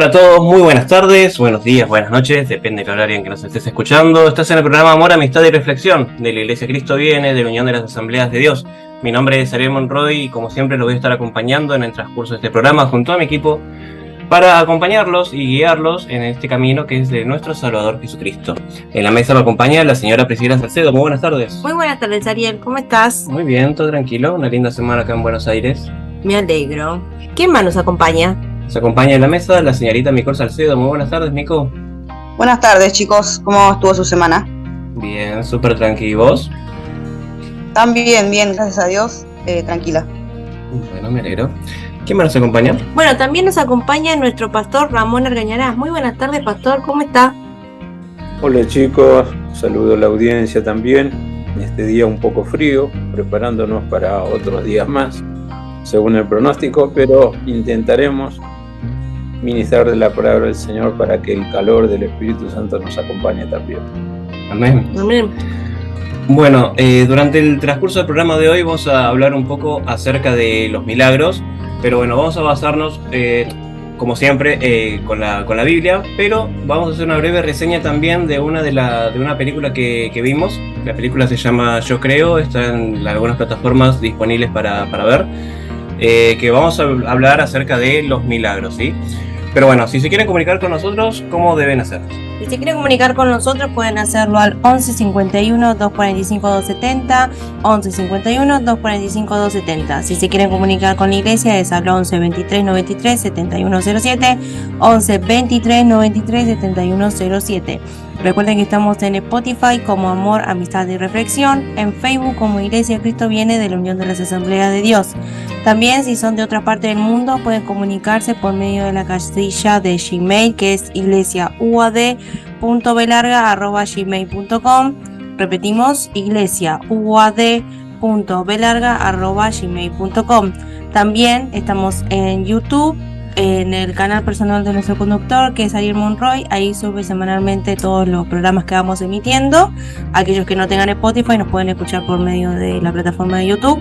Hola a todos, muy buenas tardes, buenos días, buenas noches, depende del horario en que nos estés escuchando. Estás en el programa Amor, Amistad y Reflexión de la Iglesia Cristo Viene, de la Unión de las Asambleas de Dios. Mi nombre es Ariel Monroy y como siempre los voy a estar acompañando en el transcurso de este programa junto a mi equipo para acompañarlos y guiarlos en este camino que es de nuestro Salvador Jesucristo. En la mesa me acompaña la señora Priscila Salcedo. Muy buenas tardes. Muy buenas tardes, Ariel, ¿cómo estás? Muy bien, todo tranquilo, una linda semana acá en Buenos Aires. Me alegro. ¿Quién más nos acompaña? Nos acompaña en la mesa la señorita Micol Salcedo. Muy buenas tardes, Mico. Buenas tardes, chicos. ¿Cómo estuvo su semana? Bien, súper tranquilo. ¿Y vos? También, bien, gracias a Dios. Tranquila. Bueno, me alegro. ¿Quién más nos acompaña? Bueno, también nos acompaña nuestro pastor Ramón Argañarás. Muy buenas tardes, pastor. ¿Cómo está? Hola, chicos. Saludo a la audiencia también. En este día un poco frío, preparándonos para otros días más, según el pronóstico, pero intentaremos ministrar de la palabra del Señor para que el calor del Espíritu Santo nos acompañe también. Amén. Amén. Bueno, durante el transcurso del programa de hoy vamos a hablar un poco acerca de los milagros, pero bueno, vamos a basarnos, como siempre, con la Biblia, pero vamos a hacer una breve reseña también de una película que vimos. La película se llama Yo Creo, está en algunas plataformas disponibles para ver, que vamos a hablar acerca de los milagros, ¿sí? Pero bueno, si se quieren comunicar con nosotros, ¿cómo deben hacer? Si se quieren comunicar con nosotros, pueden hacerlo al 11 51 245 270, 11 51 245 270. Si se quieren comunicar con la iglesia, es al 11 23 93 7107, 11 23 93 7107. Recuerden que estamos en Spotify como Amor, Amistad y Reflexión, en Facebook como Iglesia Cristo Viene de la Unión de las Asambleas de Dios. También, si son de otra parte del mundo, pueden comunicarse por medio de la casilla de Gmail, que es iglesiauad.belarga@gmail.com. Repetimos, iglesiauad.belarga@gmail.com. También estamos en YouTube, en el canal personal de nuestro conductor, que es Ariel Monroy. Ahí sube semanalmente todos los programas que vamos emitiendo. Aquellos que no tengan Spotify nos pueden escuchar por medio de la plataforma de YouTube.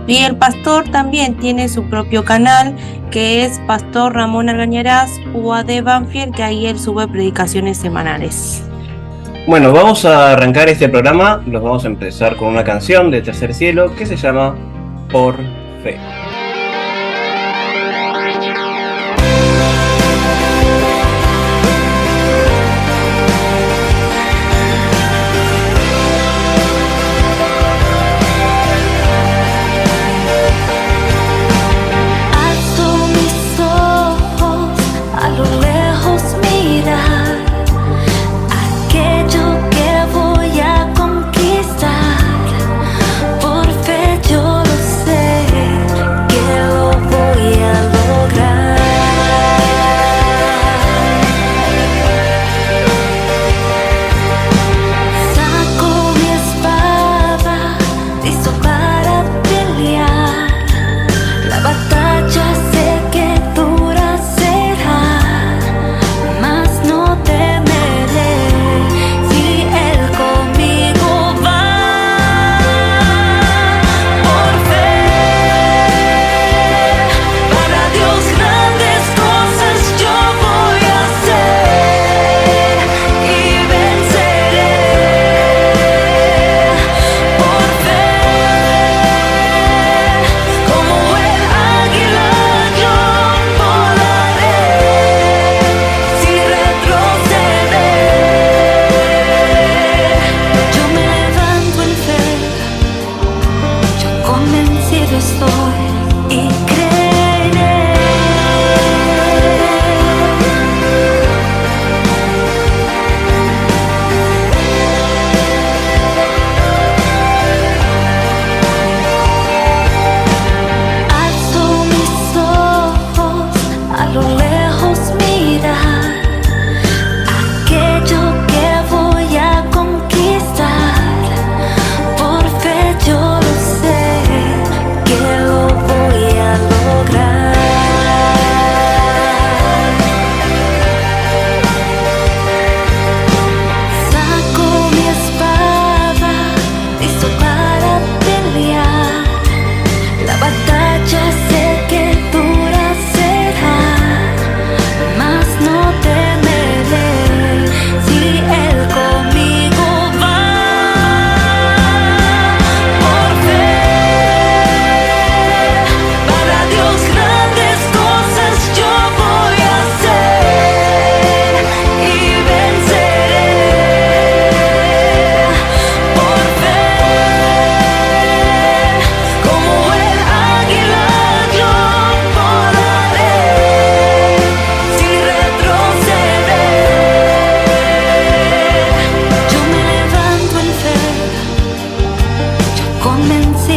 Y el pastor también tiene su propio canal, que es Pastor Ramón Argañarás, UAD Banfield, que ahí él sube predicaciones semanales. Bueno, vamos a arrancar este programa. Los vamos a empezar con una canción de Tercer Cielo que se llama Por Fe. Por fe yo lo sé.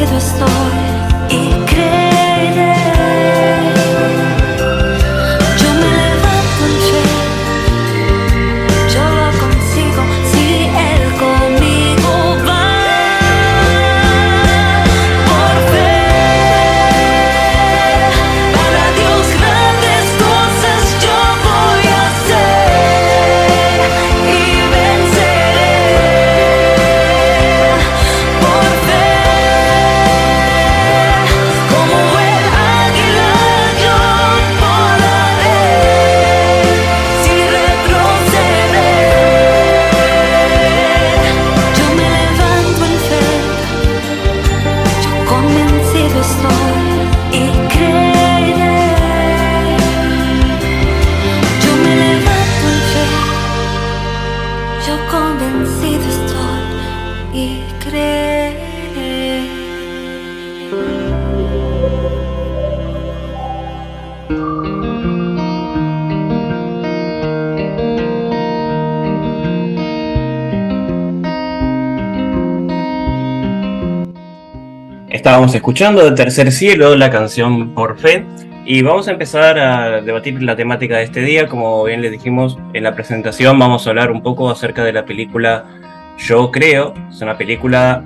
convencido estoy y creeré. Yo me levanto en fe, yo lo consigo si Él conmigo va. Por fe, para Dios grandes cosas yo voy a hacer y venceré. Por fe, como el águila yo volaré sin retroceder. Yo me levanto en fe, yo convencido estoy y creeré. Yo me levanto en fe, yo convencido estoy y creeré. Estábamos escuchando de Tercer Cielo la canción Por Fe y vamos a empezar a debatir la temática de este día. Como bien les dijimos en la presentación, vamos a hablar un poco acerca de la película Yo Creo. Es una película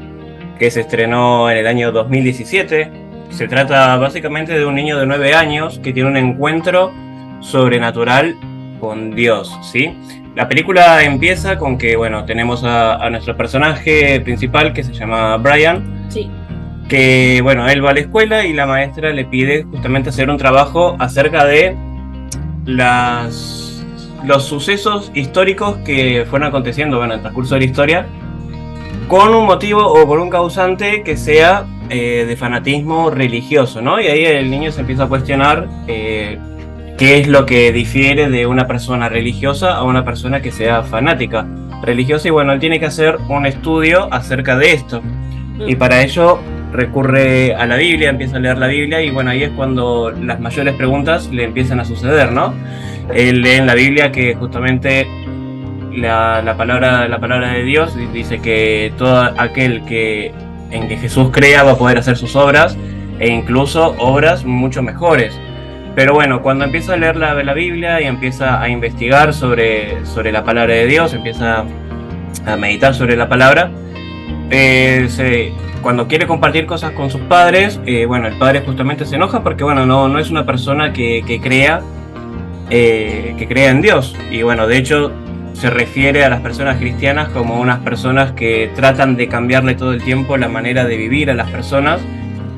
que se estrenó en el año 2017. Se trata básicamente de un niño de 9 años que tiene un encuentro sobrenatural con Dios, ¿sí? La película empieza con que, bueno, tenemos a nuestro personaje principal que se llama Brian, Sí. que, bueno, él va a la escuela y la maestra le pide justamente hacer un trabajo acerca de los sucesos históricos que fueron aconteciendo, bueno, en el transcurso de la historia, con un motivo o por un causante que sea de fanatismo religioso, ¿no? Y ahí el niño se empieza a cuestionar qué es lo que difiere de una persona religiosa a una persona que sea fanática religiosa, y bueno, él tiene que hacer un estudio acerca de esto, y para ello recurre a la Biblia, empieza a leer la Biblia, y bueno, ahí es cuando las mayores preguntas le empiezan a suceder, ¿no? Él lee en la Biblia que justamente la palabra de Dios dice que todo aquel en que Jesús crea va a poder hacer sus obras, e incluso obras mucho mejores. Pero bueno, cuando empieza a leer la Biblia y empieza a investigar sobre la palabra de Dios, empieza a meditar sobre la palabra, cuando quiere compartir cosas con sus padres, bueno, el padre justamente se enoja porque, bueno, no es una persona que crea en Dios. Y bueno, de hecho se refiere a las personas cristianas como unas personas que tratan de cambiarle todo el tiempo la manera de vivir a las personas,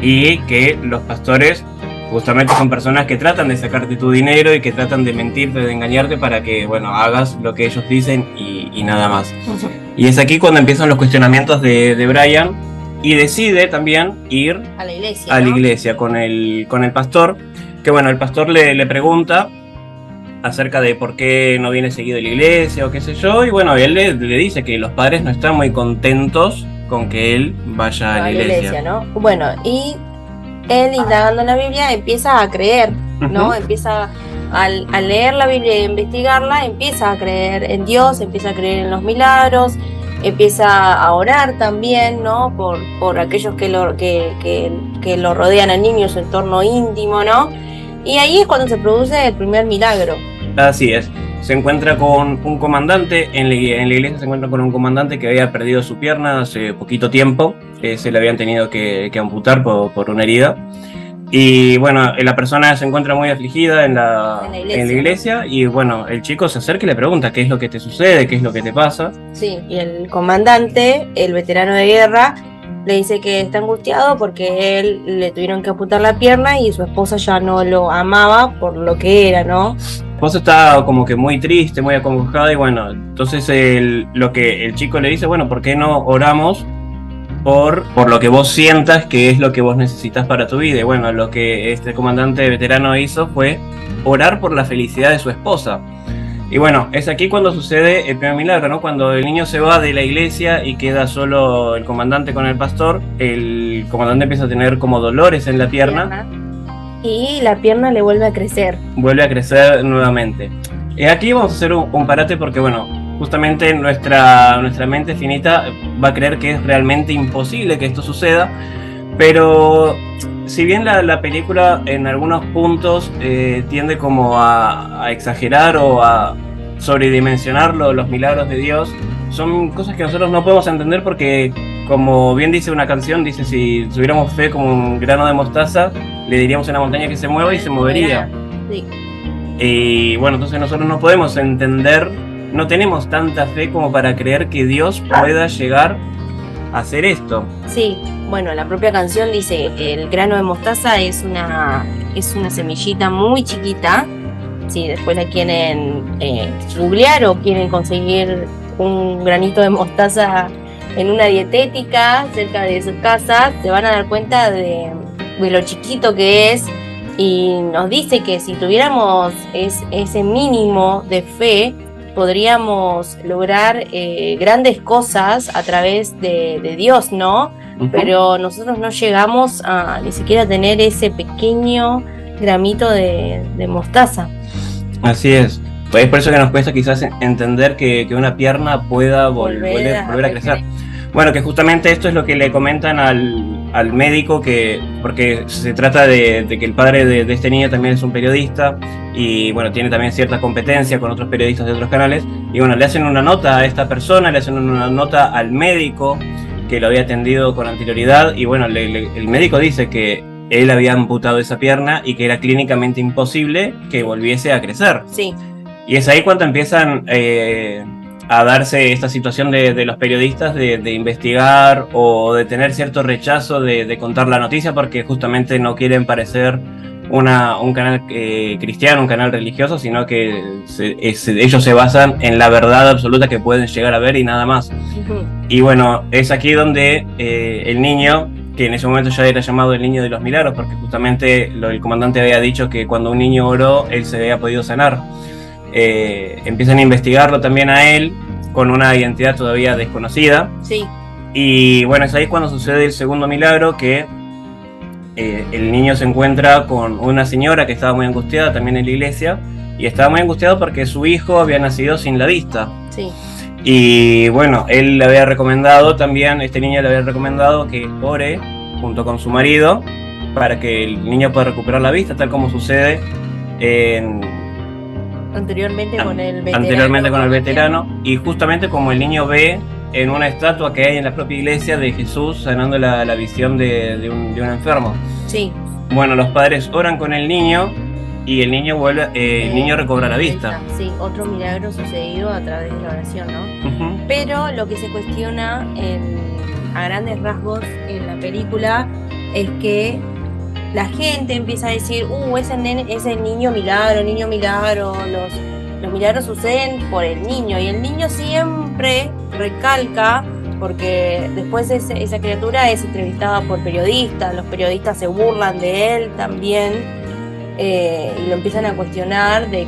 y que los pastores justamente son personas que tratan de sacarte tu dinero y que tratan de mentirte, de engañarte para que, bueno, hagas lo que ellos dicen y nada más. Y es aquí cuando empiezan los cuestionamientos de Brian, y decide también ir A la iglesia. a la ¿no? iglesia con el pastor, que bueno, el pastor le pregunta acerca de por qué no viene seguido a la iglesia o qué sé yo, y bueno, él le dice que los padres no están muy contentos con que él vaya a la iglesia. ¿no? Bueno, y él, indagando en la Biblia, empieza a creer, ¿no? Ujú. Empieza al leer la Biblia e investigarla, empieza a creer en Dios, empieza a creer en los milagros, empieza a orar también, ¿no? Por aquellos que lo rodean al niño, su entorno íntimo, ¿no? Y ahí es cuando se produce el primer milagro. Así es. Se encuentra con un comandante, en la iglesia se encuentra con un comandante que había perdido su pierna hace poquito tiempo, se le habían tenido que amputar por una herida. Y bueno, la persona se encuentra muy afligida en la iglesia, y bueno, el chico se acerca y le pregunta qué es lo que te sucede, qué es lo que te pasa. Sí, y el comandante, el veterano de guerra, le dice que está angustiado porque él le tuvieron que amputar la pierna y su esposa ya no lo amaba por lo que era, ¿no? La esposa está como que muy triste, muy acongojada, y bueno, entonces lo que el chico le dice, bueno, ¿por qué no oramos por lo que vos sientas que es lo que vos necesitas para tu vida? Y bueno, lo que este comandante veterano hizo fue orar por la felicidad de su esposa. Y bueno, es aquí cuando sucede el primer milagro, ¿no? Cuando el niño se va de la iglesia y queda solo el comandante con el pastor, el comandante empieza a tener como dolores en la pierna. Y la pierna le vuelve a crecer. Vuelve a crecer nuevamente. Aquí vamos a hacer un parate porque, bueno, justamente nuestra mente finita va a creer que es realmente imposible que esto suceda, Pero si bien la película en algunos puntos tiende como a exagerar o a sobredimensionar los milagros de Dios, son cosas que nosotros no podemos entender porque, como bien dice una canción, dice: si tuviéramos fe como un grano de mostaza, le diríamos a una montaña que se mueva y se movería. Sí. Y bueno, entonces nosotros no podemos entender, no tenemos tanta fe como para creer que Dios pueda llegar a hacer esto. Sí, bueno, la propia canción dice que el grano de mostaza es una semillita muy chiquita. Si después la quieren googlear o quieren conseguir un granito de mostaza en una dietética cerca de sus casas, se van a dar cuenta de lo chiquito que es, y nos dice que si tuviéramos ese mínimo de fe, podríamos lograr grandes cosas a través de Dios, ¿no? Ujú. Pero nosotros no llegamos a ni siquiera tener ese pequeño gramito de mostaza. Así es. Pues es por eso que nos cuesta quizás entender que una pierna pueda volver a crecer. Bueno, que justamente esto es lo que le comentan al médico, porque se trata de que el padre de este niño también es un periodista y bueno, tiene también cierta competencia con otros periodistas de otros canales, y bueno, le hacen una nota a esta persona, le hacen una nota al médico que lo había atendido con anterioridad, y bueno, el médico dice que él había amputado esa pierna y que era clínicamente imposible que volviese a crecer. Sí. Y es ahí cuando empiezan a darse esta situación de los periodistas de investigar o de tener cierto rechazo de contar la noticia, porque justamente no quieren parecer un canal cristiano, un canal religioso, sino que ellos se basan en la verdad absoluta que pueden llegar a ver y nada más. Ujú. Y bueno, es aquí donde el niño, que en ese momento ya era llamado el niño de los milagros, porque justamente el comandante había dicho que cuando un niño oró, él se había podido sanar. Empiezan a investigarlo también a él, con una identidad todavía desconocida. Sí. Y bueno, es ahí cuando sucede el segundo milagro, que el niño se encuentra con una señora que estaba muy angustiada también en la iglesia, y estaba muy angustiado porque su hijo había nacido sin la vista. Sí. Y bueno, él le había recomendado también, este niño le había recomendado que ore junto con su marido para que el niño pueda recuperar la vista, tal como sucede Anteriormente con el veterano, y justamente como el niño ve en una estatua que hay en la propia iglesia de Jesús sanando la visión de un enfermo. Sí. Bueno, los padres oran con el niño y el niño el niño recobra la vista. Sí, otro milagro sucedido a través de la oración, ¿no? Ujú. Pero lo que se cuestiona a grandes rasgos en la película es que la gente empieza a decir, ese niño milagro, los milagros suceden por el niño, y el niño siempre recalca, porque después esa criatura es entrevistada por periodistas, los periodistas se burlan de él también, y lo empiezan a cuestionar de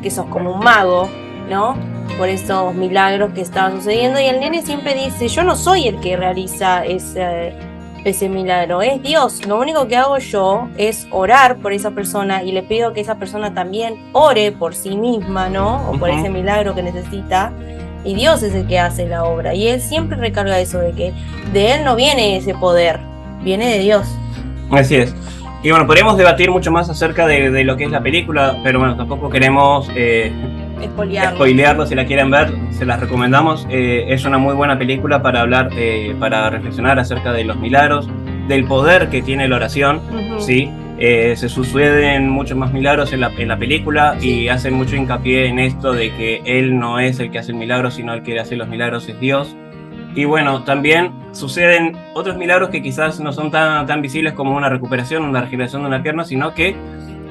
que sos como un mago, ¿no? Por esos milagros que estaban sucediendo, y el nene siempre dice, yo no soy el que realiza ese milagro, es Dios. Lo único que hago yo es orar por esa persona, y le pido que esa persona también ore por sí misma, ¿no? O por ese milagro que necesita, y Dios es el que hace la obra. Y él siempre recarga eso, de que de él no viene ese poder, viene de Dios. Así es. Y bueno, podríamos debatir mucho más acerca de lo que es la película, pero bueno, tampoco queremos spoilearlo. Si la quieren ver, se las recomendamos. Es una muy buena película para hablar, para reflexionar acerca de los milagros, del poder que tiene la oración. Ujú. ¿Sí? Se suceden muchos más milagros en la película, Sí. y hacen mucho hincapié en esto de que él no es el que hace el milagro, sino el que hace los milagros es Dios. Y bueno, también suceden otros milagros que quizás no son tan visibles como una regeneración de una pierna, sino que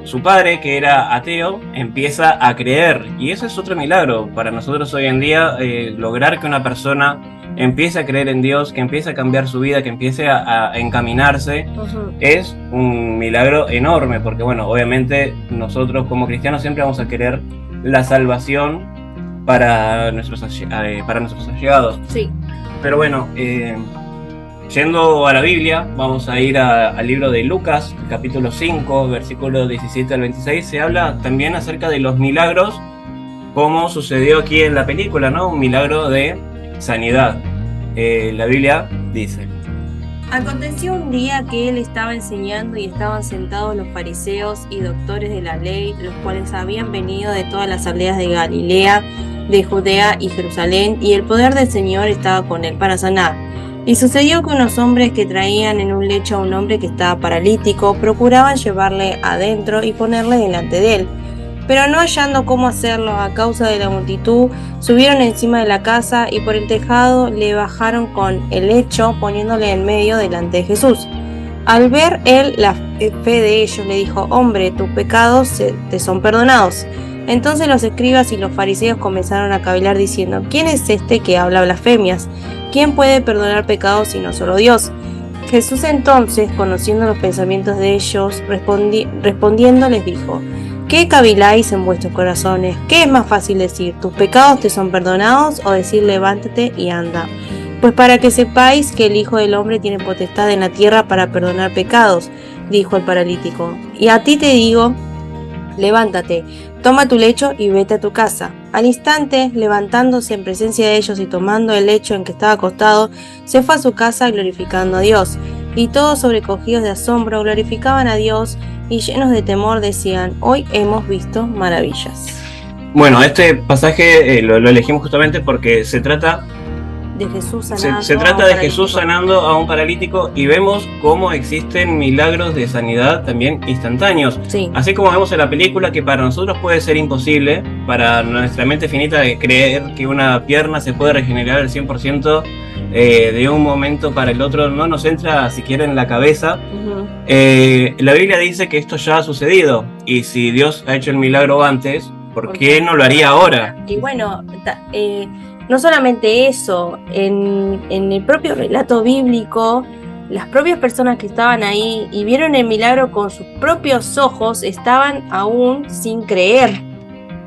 su padre, que era ateo, empieza a creer. Y ese es otro milagro para nosotros hoy en día, lograr que una persona empiece a creer en Dios, que empiece a cambiar su vida, que empiece a encaminarse. Ujú. Es un milagro enorme, porque bueno, obviamente nosotros como cristianos siempre vamos a querer la salvación para nuestros allegados. Sí. Pero bueno, yendo a la Biblia, vamos a ir al libro de Lucas, capítulo 5, versículo 17 al 26. Se habla también acerca de los milagros, como sucedió aquí en la película, ¿no? Un milagro de sanidad. La Biblia dice: Aconteció un día que él estaba enseñando y estaban sentados los fariseos y doctores de la ley, los cuales habían venido de todas las aldeas de Galilea, de Judea y Jerusalén, y el poder del Señor estaba con él para sanar. Y sucedió que unos hombres que traían en un lecho a un hombre que estaba paralítico, procuraban llevarle adentro y ponerle delante de él. Pero no hallando cómo hacerlo a causa de la multitud, subieron encima de la casa y por el tejado le bajaron con el lecho, poniéndole en medio delante de Jesús. Al ver él la fe de ellos, le dijo: hombre, tus pecados te son perdonados. Entonces los escribas y los fariseos comenzaron a cavilar diciendo: ¿quién es este que habla blasfemias? ¿Quién puede perdonar pecados sino solo Dios? Jesús entonces, conociendo los pensamientos de ellos, respondiendo les dijo: ¿qué caviláis en vuestros corazones? ¿Qué es más fácil decir: tus pecados te son perdonados, o decir: levántate y anda? Pues para que sepáis que el Hijo del Hombre tiene potestad en la tierra para perdonar pecados, dijo el paralítico. Y a ti te digo: levántate, toma tu lecho y vete a tu casa. Al instante, levantándose en presencia de ellos y tomando el lecho en que estaba acostado, se fue a su casa glorificando a Dios. Y todos, sobrecogidos de asombro, glorificaban a Dios, y llenos de temor decían: hoy hemos visto maravillas. Bueno, este pasaje lo elegimos justamente porque se trata De Jesús sanando. Se trata de Jesús sanando a un paralítico, y vemos cómo existen milagros de sanidad también instantáneos. Sí. Así como vemos en la película que para nosotros puede ser imposible, para nuestra mente finita, de creer que una pierna se puede regenerar al 100% de un momento para el otro, no nos entra siquiera en la cabeza. Ujú. La Biblia dice que esto ya ha sucedido, y si Dios ha hecho el milagro antes, ¿por qué no lo haría ahora? Y bueno, no solamente eso, en el propio relato bíblico, las propias personas que estaban ahí y vieron el milagro con sus propios ojos estaban aún sin creer,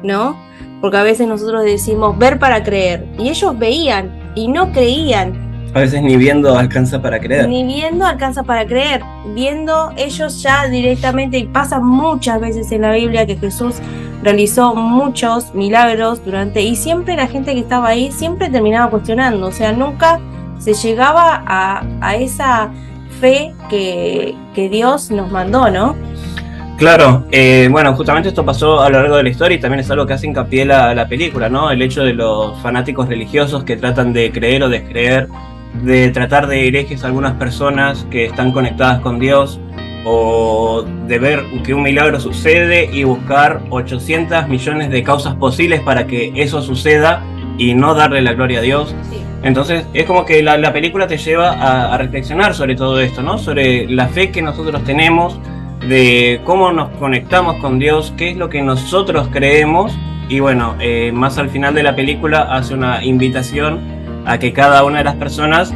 ¿no? Porque a veces nosotros decimos ver para creer, y ellos veían y no creían. A veces ni viendo alcanza para creer. Ni viendo alcanza para creer. Viendo, ellos ya directamente, y pasa muchas veces en la Biblia que Jesús realizó muchos milagros y siempre la gente que estaba ahí siempre terminaba cuestionando. O sea, nunca se llegaba a esa fe que Dios nos mandó, ¿no? Claro, bueno, justamente esto pasó a lo largo de la historia, y también es algo que hace hincapié la película, ¿no? El hecho de los fanáticos religiosos que tratan de creer o descreer, de tratar de herejes a algunas personas que están conectadas con Dios, o de ver que un milagro sucede y buscar 800 millones de causas posibles para que eso suceda y no darle la gloria a Dios. Sí. Entonces es como que la película te lleva a reflexionar sobre todo esto, ¿no? Sobre la fe que nosotros tenemos, de cómo nos conectamos con Dios, qué es lo que nosotros creemos. Y bueno, más al final de la película hace una invitación a que cada una de las personas,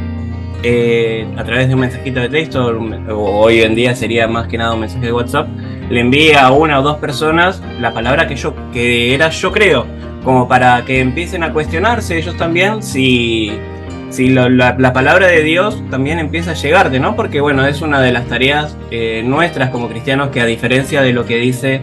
a través de un mensajito de texto, o hoy en día sería más que nada un mensaje de WhatsApp, le envíe a una o dos personas la palabra que era yo creo, como para que empiecen a cuestionarse ellos también si la palabra de Dios también empieza a llegarte, ¿no? Porque bueno, es una de las tareas nuestras como cristianos, que a diferencia de lo que dice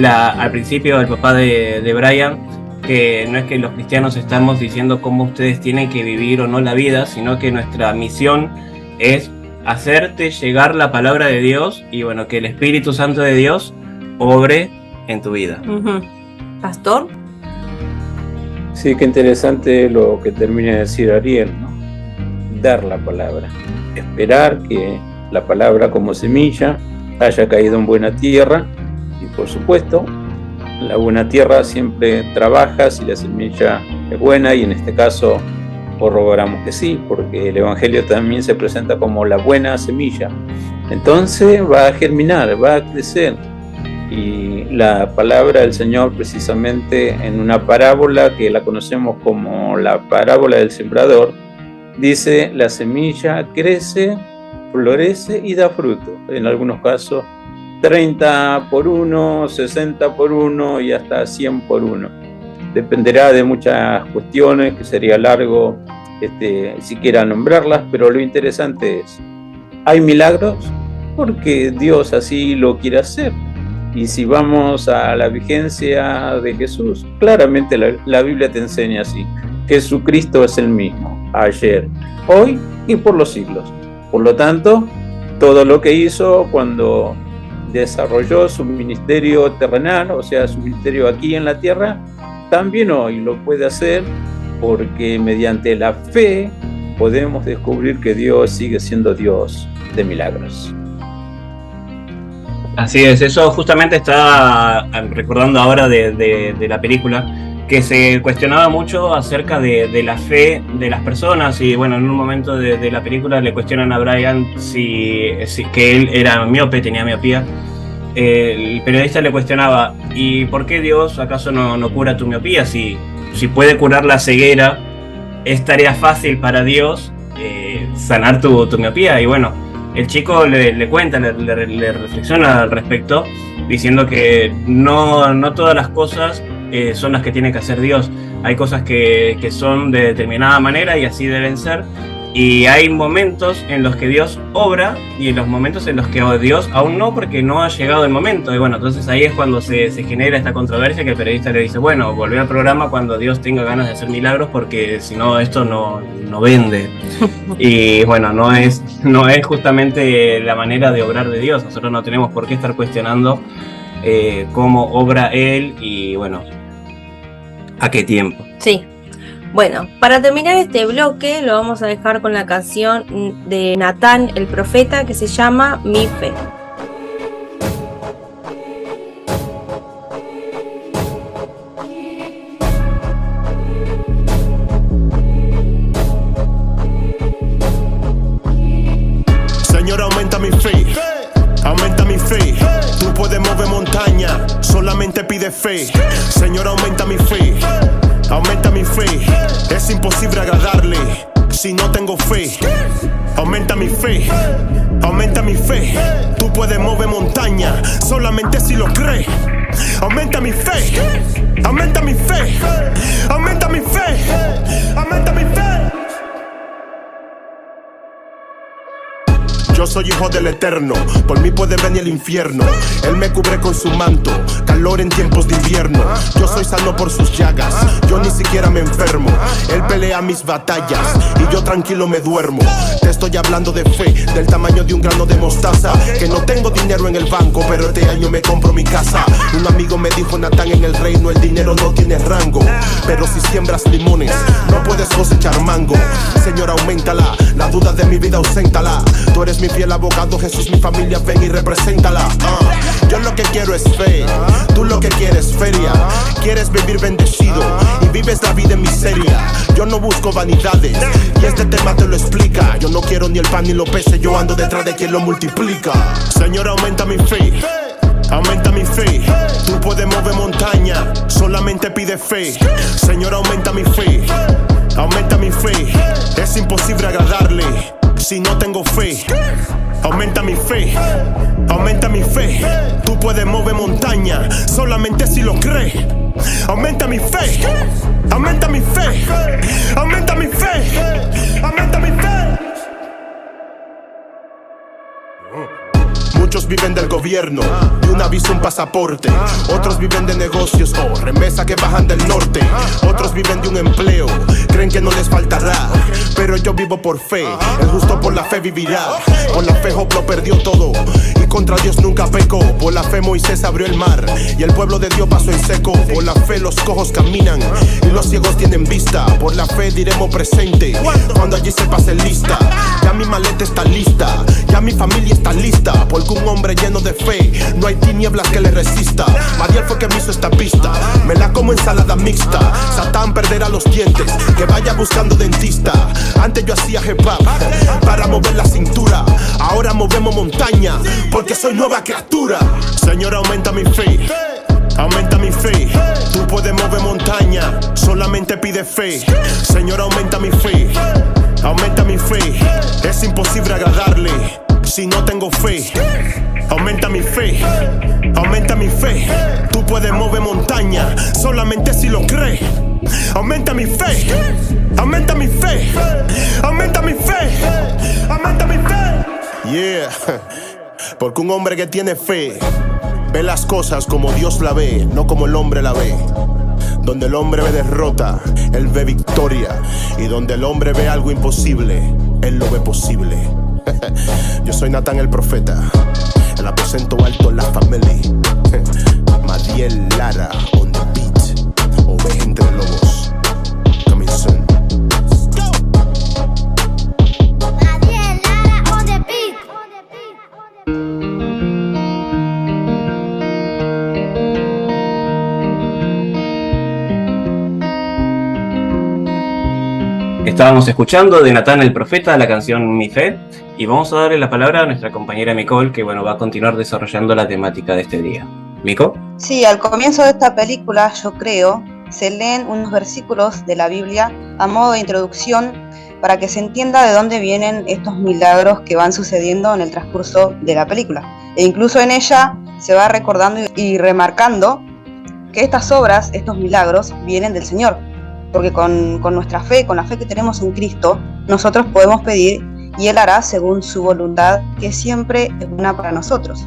al principio el papá de Brian, que no es que los cristianos estamos diciendo cómo ustedes tienen que vivir o no la vida, sino que nuestra misión es hacerte llegar la palabra de Dios, y bueno, que el Espíritu Santo de Dios obre en tu vida. Uh-huh. ¿Pastor? Sí, qué interesante lo que termina de decir Ariel, ¿no? Dar la palabra, esperar que la palabra como semilla haya caído en buena tierra, y por supuesto la buena tierra siempre trabaja si la semilla es buena, y en este caso corroboramos que sí, porque el Evangelio también se presenta como la buena semilla. Entonces va a germinar, va a crecer. Y la palabra del Señor, precisamente en una parábola que la conocemos como la parábola del sembrador, dice: la semilla crece, florece y da fruto. En algunos casos 30 por 1, 60 por 1 y hasta 100 por 1. Dependerá de muchas cuestiones, que sería largo siquiera nombrarlas, pero lo interesante es: hay milagros porque Dios así lo quiere hacer. Y si vamos a la vigencia de Jesús, claramente la Biblia te enseña así: Jesucristo es el mismo, ayer, hoy y por los siglos. Por lo tanto, todo lo que hizo cuando desarrolló su ministerio terrenal, o sea, su ministerio aquí en la tierra, también hoy lo puede hacer, porque mediante la fe podemos descubrir que Dios sigue siendo Dios de milagros. Así es, eso justamente estaba recordando ahora de la película, que se cuestionaba mucho acerca de la fe de las personas. Y bueno, en un momento de la película le cuestionan a Brian que él era miope, tenía miopía. El periodista le cuestionaba, ¿y por qué Dios acaso no cura tu miopía? Si puede curar la ceguera, es tarea fácil para Dios sanar tu miopía. Y bueno, el chico le cuenta, le reflexiona al respecto, diciendo que no todas las cosas son las que tiene que hacer Dios. Hay cosas que son de determinada manera y así deben ser. Y hay momentos en los que Dios obra y en los momentos en los que Dios aún no, porque no ha llegado el momento. Y bueno, entonces ahí es cuando se genera esta controversia, que el periodista le dice, bueno, volvé al programa cuando Dios tenga ganas de hacer milagros, porque si no, esto no vende. Y bueno, no es justamente la manera de obrar de Dios. Nosotros no tenemos por qué estar cuestionando cómo obra Él y bueno, a qué tiempo. Sí. Bueno, para terminar este bloque lo vamos a dejar con la canción de Natán el Profeta, que se llama Mi Fe. Señor, aumenta mi fe, aumenta mi fe. Tú puedes mover montaña, solamente pide fe. Señor, aumenta mi fe, aumenta mi fe. Es imposible agradarle si no tengo fe. Aumenta mi fe, aumenta mi fe. Tú puedes mover montaña, solamente si lo crees. Aumenta mi fe, aumenta mi fe, aumenta mi fe, aumenta mi fe. Yo soy hijo del Eterno, por mí puede venir el infierno. Él me cubre con su manto, calor en tiempos de invierno. Yo soy sano por sus llagas, yo ni siquiera me enfermo. Él pelea mis batallas y yo tranquilo me duermo. Te estoy hablando de fe, del tamaño de un grano de mostaza. Que no tengo dinero en el banco, pero este año me compro mi casa. Un amigo me dijo, Natán, en el reino el dinero no tiene rango, pero si siembras limones, no puedes cosechar mango. Señor, auméntala, la duda de mi vida auséntala. Tú eres mi fiel abogado, Jesús, mi familia, ven y represéntala. Yo lo que quiero es fe, tú lo que quieres feria. Quieres vivir bendecido y vives la vida en miseria. Yo no busco vanidades y este tema te lo explica. Yo no quiero ni el pan ni los peces, yo ando detrás de quien lo multiplica. Señor, aumenta mi fe, aumenta mi fe. Tú puedes mover montaña, solamente pide fe. Señor, aumenta mi fe, aumenta mi fe. Es imposible agradarle si no tengo fe. Aumenta mi fe, aumenta mi fe. Tú puedes mover montaña, solamente si lo crees. Aumenta mi fe, aumenta mi fe, aumenta mi fe, aumenta mi fe. Muchos viven del gobierno, de una visa un pasaporte. Otros viven de negocios o remesas que bajan del norte. Otros viven de un empleo, creen que no les faltará. Pero yo vivo por fe, el justo por la fe vivirá. Por la fe Job lo perdió todo y contra Dios nunca pecó. Por la fe Moisés abrió el mar y el pueblo de Dios pasó en seco. Por la fe los cojos caminan y los ciegos tienen vista. Por la fe diremos presente cuando allí se pase lista. Ya mi maleta está lista, ya mi familia está lista. Porque un hombre lleno de fe, no hay tinieblas que le resista. Mariel fue que me hizo esta pista, me la como ensalada mixta. Satán perderá los dientes, que vaya buscando dentista. Antes yo hacía hip hop para mover la cintura, ahora movemos montaña porque soy nueva criatura. Señor, aumenta mi fe, aumenta mi fe. Tú puedes mover montaña, solamente pide fe. Señor, aumenta mi fe, aumenta mi fe. Es imposible agradarle si no tengo fe. Aumenta mi fe, aumenta mi fe. Tú puedes mover montaña, solamente si lo crees. Aumenta mi fe, aumenta mi fe, aumenta mi fe, aumenta mi fe. Yeah, porque un hombre que tiene fe ve las cosas como Dios la ve, no como el hombre la ve. Donde el hombre ve derrota, él ve victoria. Y donde el hombre ve algo imposible, él lo ve posible. Yo soy Natán el profeta, el aposento alto en la family. Madiel Lara on the beat, oveja entre lobos. Coming soon. Madiel Lara on the beat. Estábamos escuchando de Natán el Profeta la canción Mi Fe, y vamos a darle la palabra a nuestra compañera Nicole, que bueno, va a continuar desarrollando la temática de este día. ¿Mico? Sí, al comienzo de esta película, yo creo, se leen unos versículos de la Biblia a modo de introducción para que se entienda de dónde vienen estos milagros que van sucediendo en el transcurso de la película. E incluso en ella se va recordando y remarcando que estas obras, estos milagros, vienen del Señor. Porque con nuestra fe, con la fe que tenemos en Cristo, nosotros podemos pedir y Él hará según su voluntad, que siempre es buena para nosotros.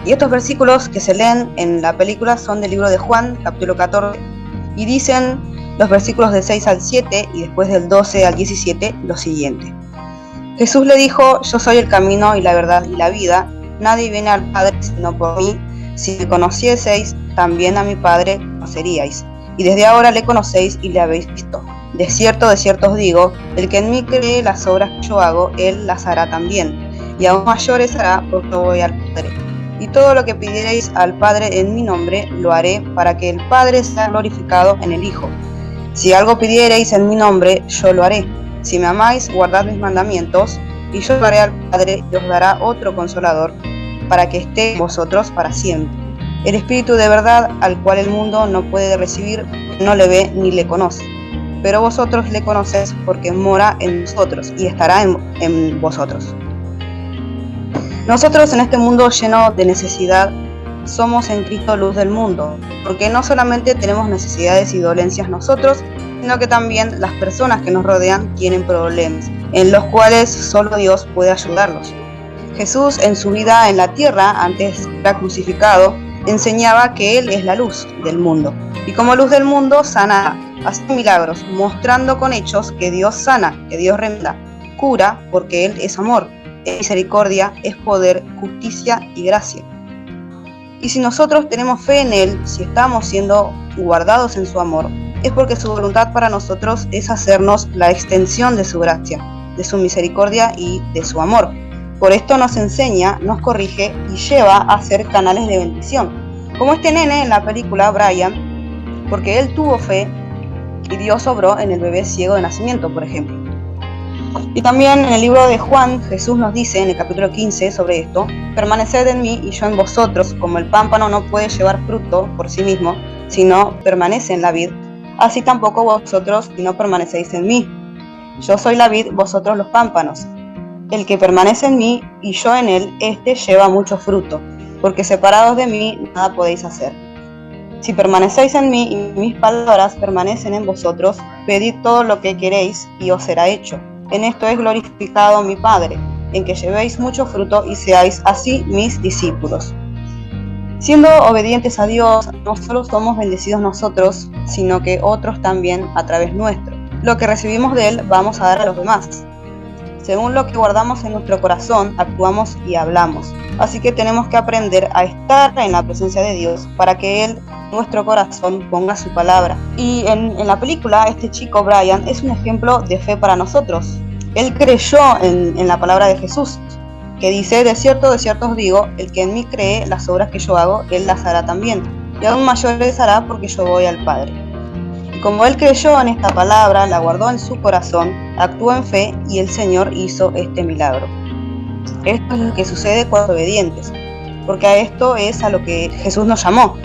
Y estos versículos que se leen en la película son del libro de Juan, capítulo 14, y dicen los versículos del 6 al 7 y después del 12 al 17 lo siguiente. Jesús le dijo: yo soy el camino y la verdad y la vida, nadie viene al Padre sino por mí. Si me conocieseis, también a mi Padre conoceríais. Y desde ahora le conocéis y le habéis visto. De cierto os digo, el que en mí cree las obras que yo hago, él las hará también. Y aún mayores hará, porque yo voy al Padre. Y todo lo que pidiereis al Padre en mi nombre, lo haré, para que el Padre sea glorificado en el Hijo. Si algo pidiereis en mi nombre, yo lo haré. Si me amáis, guardad mis mandamientos, y yo daré al Padre y os dará otro Consolador, para que esté en vosotros para siempre. El Espíritu de verdad, al cual el mundo no puede recibir, no le ve ni le conoce. Pero vosotros le conocéis porque mora en vosotros y estará en vosotros. Nosotros en este mundo lleno de necesidad, somos en Cristo luz del mundo, porque no solamente tenemos necesidades y dolencias nosotros, sino que también las personas que nos rodean tienen problemas, en los cuales solo Dios puede ayudarlos. Jesús en su vida en la tierra, antes de ser crucificado, enseñaba que Él es la luz del mundo, y como luz del mundo sana, hace milagros, mostrando con hechos que Dios sana, que Dios remeda, cura, porque Él es amor, es misericordia, es poder, justicia y gracia. Y si nosotros tenemos fe en Él, si estamos siendo guardados en su amor, es porque su voluntad para nosotros es hacernos la extensión de su gracia, de su misericordia y de su amor. Por esto nos enseña, nos corrige y lleva a ser canales de bendición. Como este nene en la película Brian, porque él tuvo fe y Dios obró en el bebé ciego de nacimiento, por ejemplo. Y también en el libro de Juan, Jesús nos dice en el capítulo 15 sobre esto: permaneced en mí y yo en vosotros, como el pámpano no puede llevar fruto por sí mismo, sino permanece en la vid, así tampoco vosotros si no permanecéis en mí. Yo soy la vid, vosotros los pámpanos. El que permanece en mí y yo en él, éste lleva mucho fruto, porque separados de mí nada podéis hacer. Si permanecéis en mí y mis palabras permanecen en vosotros, pedid todo lo que queréis y os será hecho. En esto es glorificado mi Padre, en que llevéis mucho fruto y seáis así mis discípulos. Siendo obedientes a Dios, no solo somos bendecidos nosotros, sino que otros también a través nuestro. Lo que recibimos de Él vamos a dar a los demás. Según lo que guardamos en nuestro corazón, actuamos y hablamos. Así que tenemos que aprender a estar en la presencia de Dios para que Él, nuestro corazón, ponga su palabra. Y en la película, este chico Brian es un ejemplo de fe para nosotros. Él creyó en la palabra de Jesús, que dice: de cierto os digo, el que en mí cree las obras que yo hago, él las hará también. Y aún mayores hará, porque yo voy al Padre. Y como él creyó en esta palabra, la guardó en su corazón, actuó en fe y el Señor hizo este milagro. Esto es lo que sucede con los obedientes, porque a esto es a lo que Jesús nos llamó,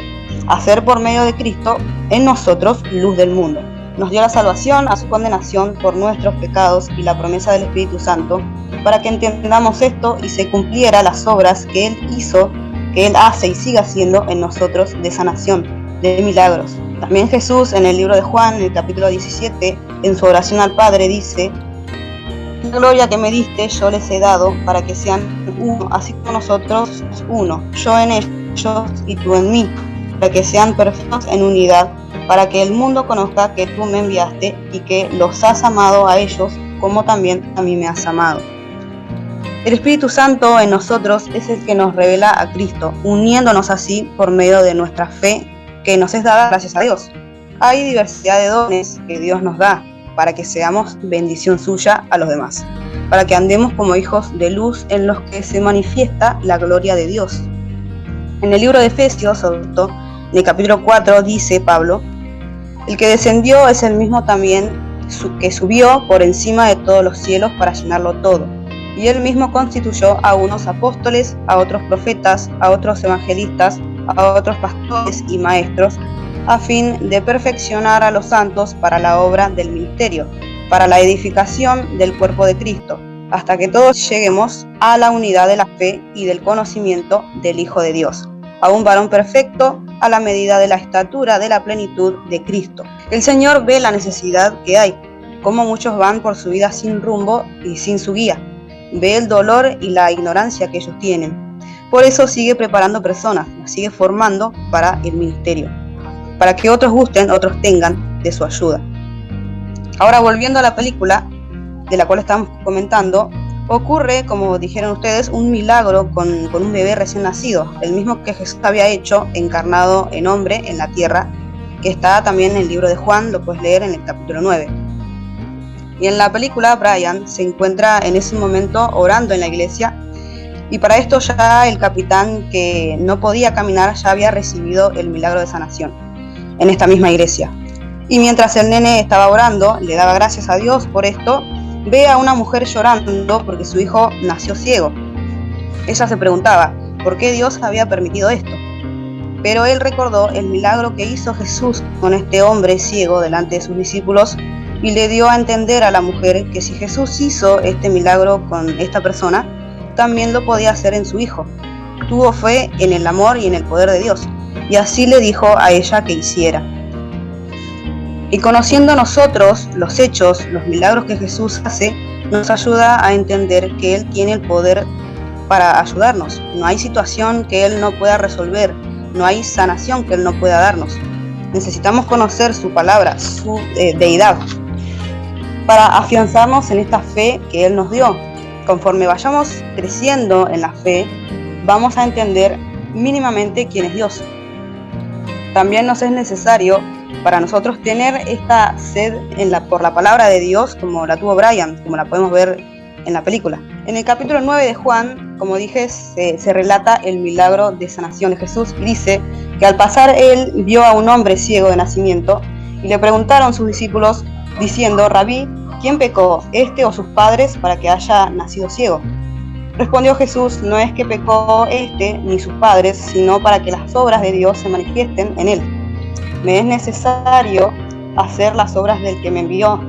a ser por medio de Cristo en nosotros luz del mundo. Nos dio la salvación a su condenación por nuestros pecados y la promesa del Espíritu Santo, para que entendamos esto y se cumpliera las obras que Él hizo, que Él hace y sigue haciendo en nosotros de sanación, de milagros. También Jesús en el libro de Juan, en el capítulo 17, en su oración al Padre dice: la gloria que me diste yo les he dado para que sean uno, así como nosotros uno, yo en ellos y tú en mí, para que sean perfectos en unidad, para que el mundo conozca que tú me enviaste y que los has amado a ellos como también a mí me has amado. El Espíritu Santo en nosotros es el que nos revela a Cristo, uniéndonos así por medio de nuestra fe que nos es dada gracias a Dios. Hay diversidad de dones que Dios nos da para que seamos bendición suya a los demás, para que andemos como hijos de luz en los que se manifiesta la gloria de Dios. En el libro de Efesios, en el capítulo 4, dice Pablo: el que descendió es el mismo también que subió por encima de todos los cielos para llenarlo todo. Y él mismo constituyó a unos apóstoles, a otros profetas, a otros evangelistas, a otros pastores y maestros, a fin de perfeccionar a los santos para la obra del ministerio, para la edificación del cuerpo de Cristo, hasta que todos lleguemos a la unidad de la fe y del conocimiento del Hijo de Dios, a un varón perfecto, a la medida de la estatura de la plenitud de Cristo. El Señor ve la necesidad que hay, cómo muchos van por su vida sin rumbo y sin su guía. Ve el dolor y la ignorancia que ellos tienen. Por eso sigue preparando personas, las sigue formando para el ministerio, para que otros gusten, otros tengan de su ayuda. Ahora, volviendo a la película de la cual estamos comentando, ocurre, como dijeron ustedes, un milagro con un bebé recién nacido, el mismo que Jesús había hecho encarnado en hombre en la tierra, que está también en el libro de Juan, lo puedes leer en el capítulo 9. Y en la película Brian se encuentra en ese momento orando en la iglesia, y para esto ya el capitán, que no podía caminar, ya había recibido el milagro de sanación en esta misma iglesia. Y mientras el nene estaba orando, le daba gracias a Dios por esto, ve a una mujer llorando porque su hijo nació ciego. Ella se preguntaba por qué Dios había permitido esto. Pero él recordó el milagro que hizo Jesús con este hombre ciego delante de sus discípulos, y le dio a entender a la mujer que si Jesús hizo este milagro con esta persona, también lo podía hacer en su hijo. Tuvo fe en el amor y en el poder de Dios, y así le dijo a ella que hiciera. Y conociendo nosotros los hechos, los milagros que Jesús hace, nos ayuda a entender que Él tiene el poder para ayudarnos. No hay situación que Él no pueda resolver, no hay sanación que Él no pueda darnos. Necesitamos conocer su palabra, su deidad, para afianzarnos en esta fe que Él nos dio. Conforme vayamos creciendo en la fe, vamos a entender mínimamente quién es Dios. También nos es necesario para nosotros tener esta sed por la palabra de Dios, como la tuvo Brian, como la podemos ver en la película. En el capítulo 9 de Juan, como dije, se relata el milagro de sanación de Jesús, y dice que al pasar él vio a un hombre ciego de nacimiento, y le preguntaron sus discípulos diciendo: Rabí, ¿quién pecó, este o sus padres, para que haya nacido ciego? Respondió Jesús: no es que pecó este ni sus padres, sino para que las obras de Dios se manifiesten en él. Me es necesario hacer las obras del que me envió.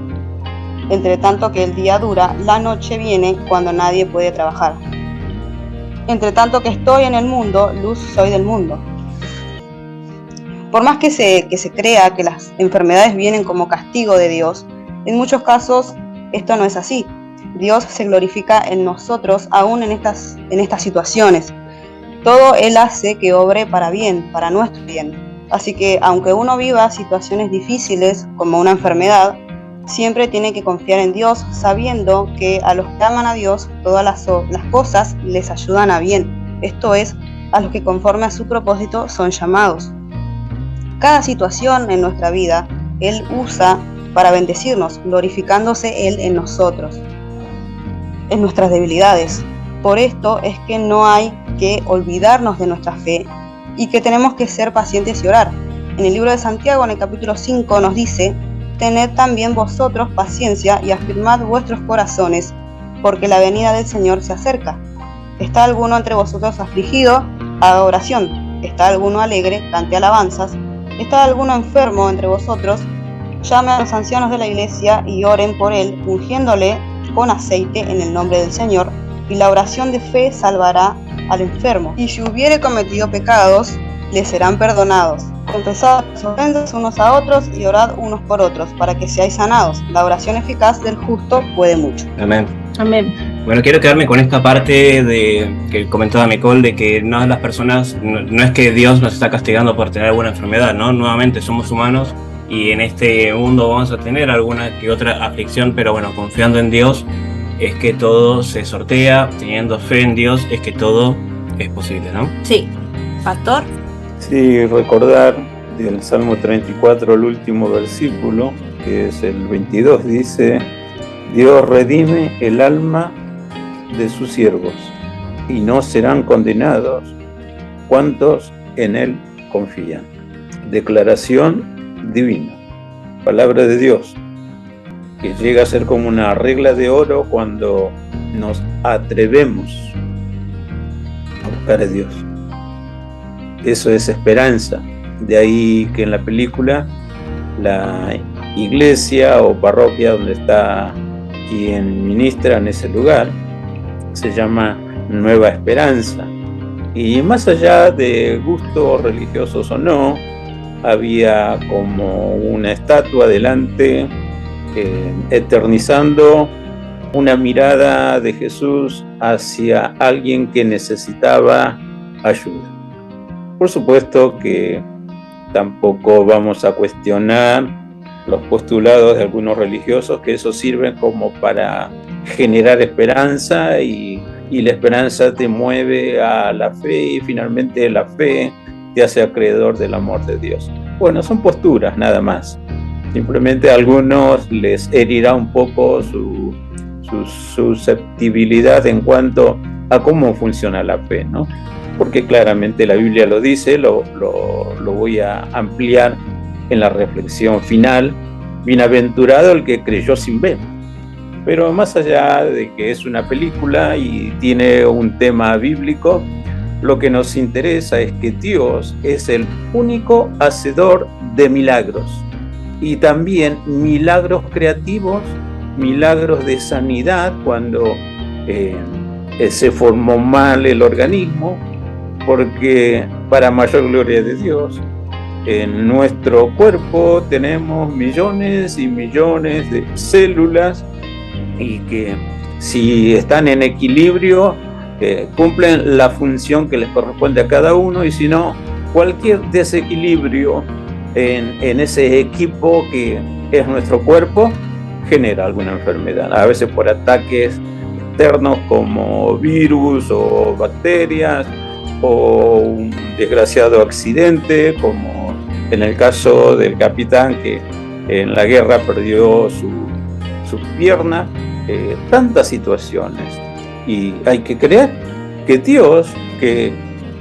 Entre tanto que el día dura, la noche viene cuando nadie puede trabajar. Entre tanto que estoy en el mundo, luz soy del mundo. Por más que se crea que las enfermedades vienen como castigo de Dios, en muchos casos esto no es así. Dios se glorifica en nosotros aún en estas situaciones. Todo Él hace que obre para bien, para nuestro bien. Así que aunque uno viva situaciones difíciles como una enfermedad, siempre tiene que confiar en Dios, sabiendo que a los que aman a Dios todas las cosas les ayudan a bien. Esto es, a los que conforme a su propósito son llamados. Cada situación en nuestra vida Él usa para bendecirnos, glorificándose Él en nosotros, en nuestras debilidades. Por esto es que no hay que olvidarnos de nuestra fe y que tenemos que ser pacientes y orar. En el libro de Santiago, en el capítulo 5, nos dice: tened también vosotros paciencia y afirmad vuestros corazones, porque la venida del Señor se acerca. ¿Está alguno entre vosotros afligido? Haga oración. ¿Está alguno alegre? Cante alabanzas. ¿Está alguno enfermo entre vosotros? Llame a los ancianos de la iglesia y oren por él, ungiéndole con aceite en el nombre del Señor, y la oración de fe salvará al enfermo. Y si hubiere cometido pecados, le serán perdonados. Confesad sus ofensas unos a otros y orad unos por otros, para que seáis sanados. La oración eficaz del justo puede mucho. Amén. Amén. Bueno, quiero quedarme con esta parte de que comentaba Nicole, de que no las personas, no es que Dios nos está castigando por tener alguna enfermedad, ¿no? Nuevamente somos humanos y en este mundo vamos a tener alguna que otra aflicción, pero bueno, confiando en Dios, es que todo se sortea, teniendo fe en Dios, es que todo es posible, ¿no? Sí. Pastor. Sí, recordar del Salmo 34, el último versículo, que es el 22, dice: Dios redime el alma de sus siervos, y no serán condenados cuantos en él confían. Declaración divina, palabra de Dios, que llega a ser como una regla de oro cuando nos atrevemos a buscar a Dios. Eso es esperanza. De ahí que en la película la iglesia o parroquia donde está quien ministra en ese lugar se llama Nueva Esperanza. Y más allá de gustos religiosos o no, había como una estatua delante eternizando una mirada de Jesús hacia alguien que necesitaba ayuda. Por supuesto que tampoco vamos a cuestionar los postulados de algunos religiosos, que eso sirve como para generar esperanza y la esperanza te mueve a la fe y finalmente la fe te hace acreedor del amor de Dios. Bueno, son posturas nada más. Simplemente a algunos les herirá un poco su susceptibilidad en cuanto a cómo funciona la fe, ¿no? Porque claramente la Biblia lo dice, lo voy a ampliar en la reflexión final. Bienaventurado el que creyó sin ver. Pero más allá de que es una película y tiene un tema bíblico, lo que nos interesa es que Dios es el único hacedor de milagros, y también milagros creativos, milagros de sanidad cuando se formó mal el organismo, porque para mayor gloria de Dios, en nuestro cuerpo tenemos millones y millones de células, y que si están en equilibrio cumplen la función que les corresponde a cada uno, y si no, cualquier desequilibrio en ese equipo que es nuestro cuerpo genera alguna enfermedad, a veces por ataques externos como virus o bacterias, o un desgraciado accidente como en el caso del capitán que en la guerra perdió sus piernas. Tantas situaciones, y hay que creer que Dios, que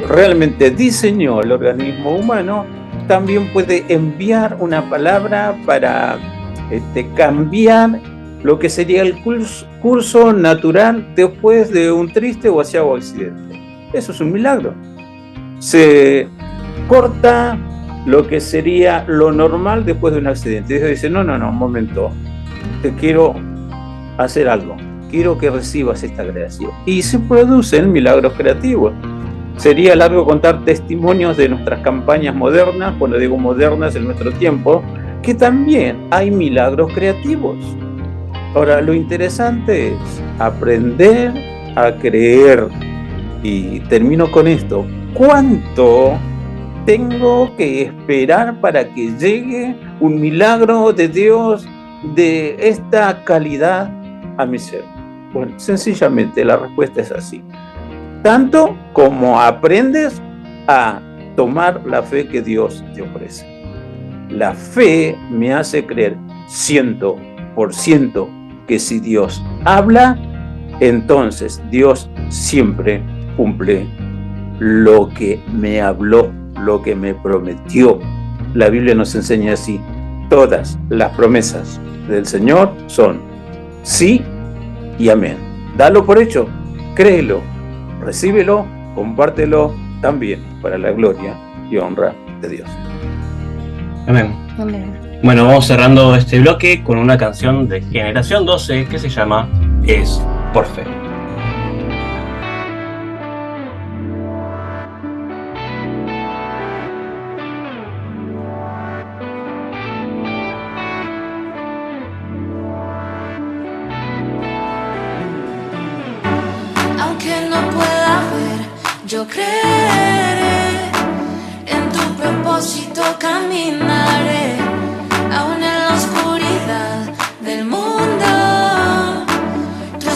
realmente diseñó el organismo humano, también puede enviar una palabra para cambiar lo que sería el curso natural después de un triste o vaciado accidente. Eso es un milagro. Se corta lo que sería lo normal después de un accidente. Dios dice: no, un momento, te quiero hacer algo, quiero que recibas esta gracia. Y se producen milagros creativos. Sería largo contar testimonios de nuestras campañas modernas, cuando digo modernas en nuestro tiempo, que también hay milagros creativos. Ahora, lo interesante es aprender a creer. Y termino con esto: ¿cuánto tengo que esperar para que llegue un milagro de Dios de esta calidad a mi ser? Bueno, sencillamente la respuesta es así. Tanto como aprendes a tomar la fe que Dios te ofrece. La fe me hace creer 100% que si Dios habla, entonces Dios siempre cumple lo que me habló, lo que me prometió. La Biblia nos enseña así: todas las promesas del Señor son sí y amén. Dalo por hecho, créelo, recíbelo, compártelo también para la gloria y honra de Dios. Amén. Amén. Bueno, vamos cerrando este bloque con una canción de Generación 12 que se llama Es por Fe. Aunque no pueda ver, yo creeré en tu propósito, caminaré aún en la oscuridad del mundo. Tu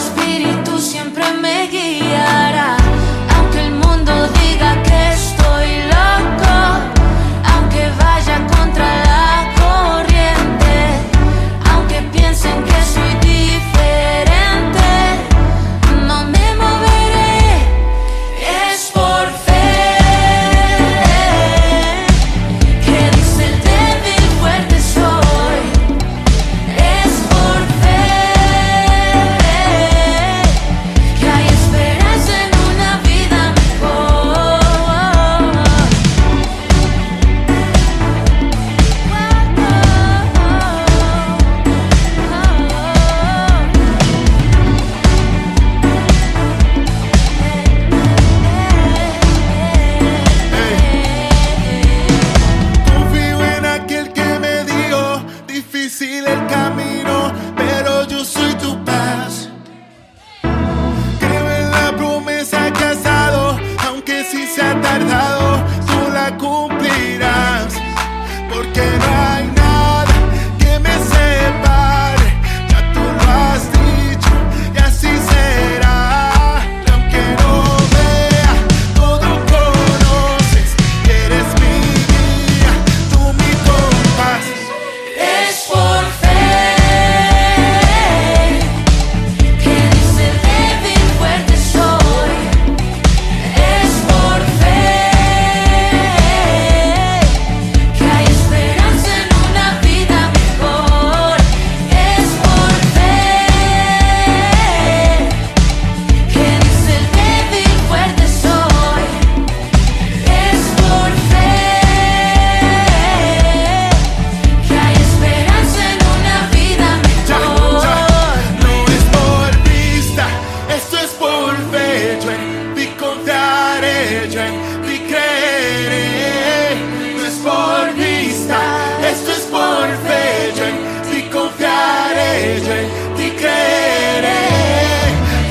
yo en ti creeré. No es por vista, esto es por fe, yo en ti confiaré, yo en ti creeré.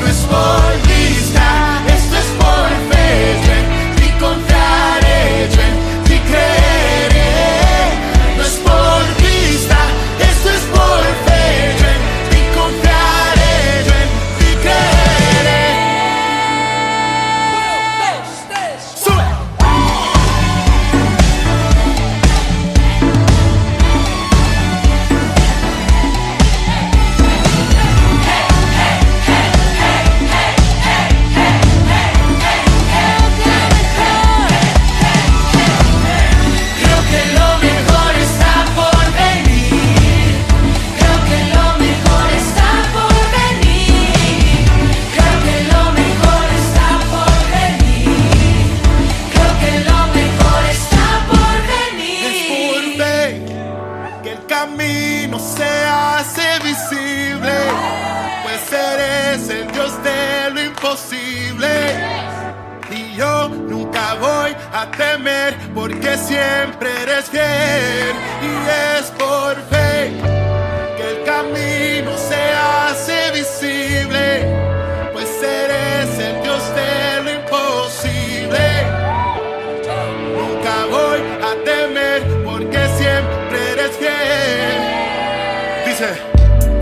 No es por vista, esto es por fe, yo en ti confiaré, yo en ti creeré. No es por vista, esto es por fe, yo en ti confiaré, yo en ti creeré. Sube. Creo que lo mejor está por venir. Creo que lo mejor está por venir. Creo que lo mejor está por venir. Creo que lo mejor está por venir. Es por fe que el camino se hace visible, pues eres el Dios de lo imposible. Y yo nunca voy a temer porque siempre eres fiel. Y es por fe que el camino se hace visible, pues eres el Dios de lo imposible. Nunca voy a temer porque siempre eres fiel. Dice,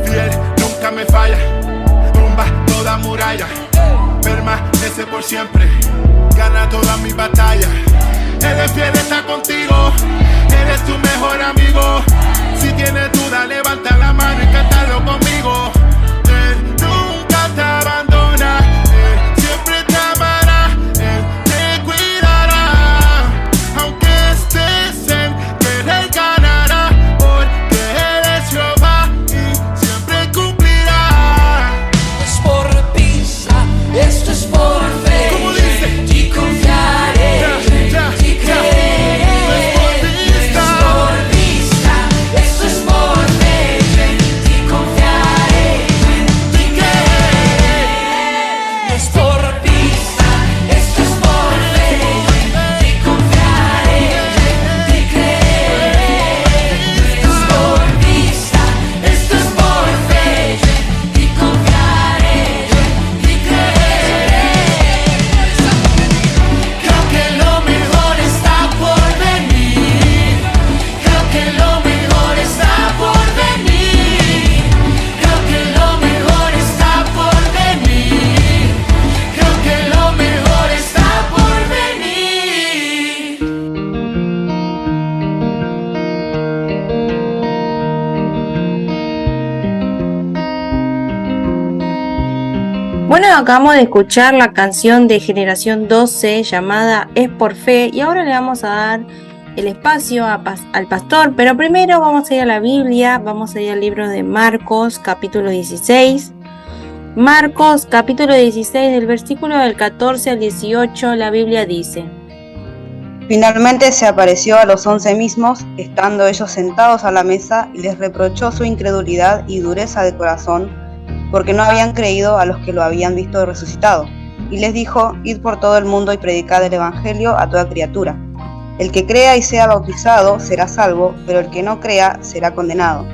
fiel nunca me falla, tumba toda muralla, permanece por siempre, gana todas mis batallas. Él es fiel, está contigo, Él es tu mejor amigo. Si tienes duda, levanta la mano y cántalo conmigo. Él nunca te abandona, Él siempre te amará, Él te cuidará. Aunque estés en guerra, Él ganará, porque Él es Jehová y siempre cumplirá. Es por pista, esto es por fe. ¿Cómo dice? En ti confiaré, Ya, en ya, ti ya. creeré. No es por vista. Es por vista, esto es por fe. En ti confiaré, en ti creeré. No es por vista, esto es por fe. En ti confiaré, en ti creeré. No es por vista, esto es por fe. En ti confiaré, en ti creeré. Creo que lo mejor está por venir. Creo que lo mejor está por venir. Creo que lo mejor está por venir. Creo que lo mejor está por venir. Bueno, acabamos de escuchar la canción de Generación 12 llamada Es por Fe y ahora le vamos a dar el espacio al pastor, pero primero vamos a ir a la Biblia, vamos a ir al libro de Marcos capítulo 16. Marcos capítulo 16 del versículo del 14 al 18, la Biblia dice: Finalmente se apareció a los 11 mismos, estando ellos sentados a la mesa, y les reprochó su incredulidad y dureza de corazón, porque no habían creído a los que lo habían visto resucitado. Y les dijo: Id por todo el mundo y predicad el evangelio a toda criatura. El que crea y sea bautizado será salvo, pero el que no crea será condenado.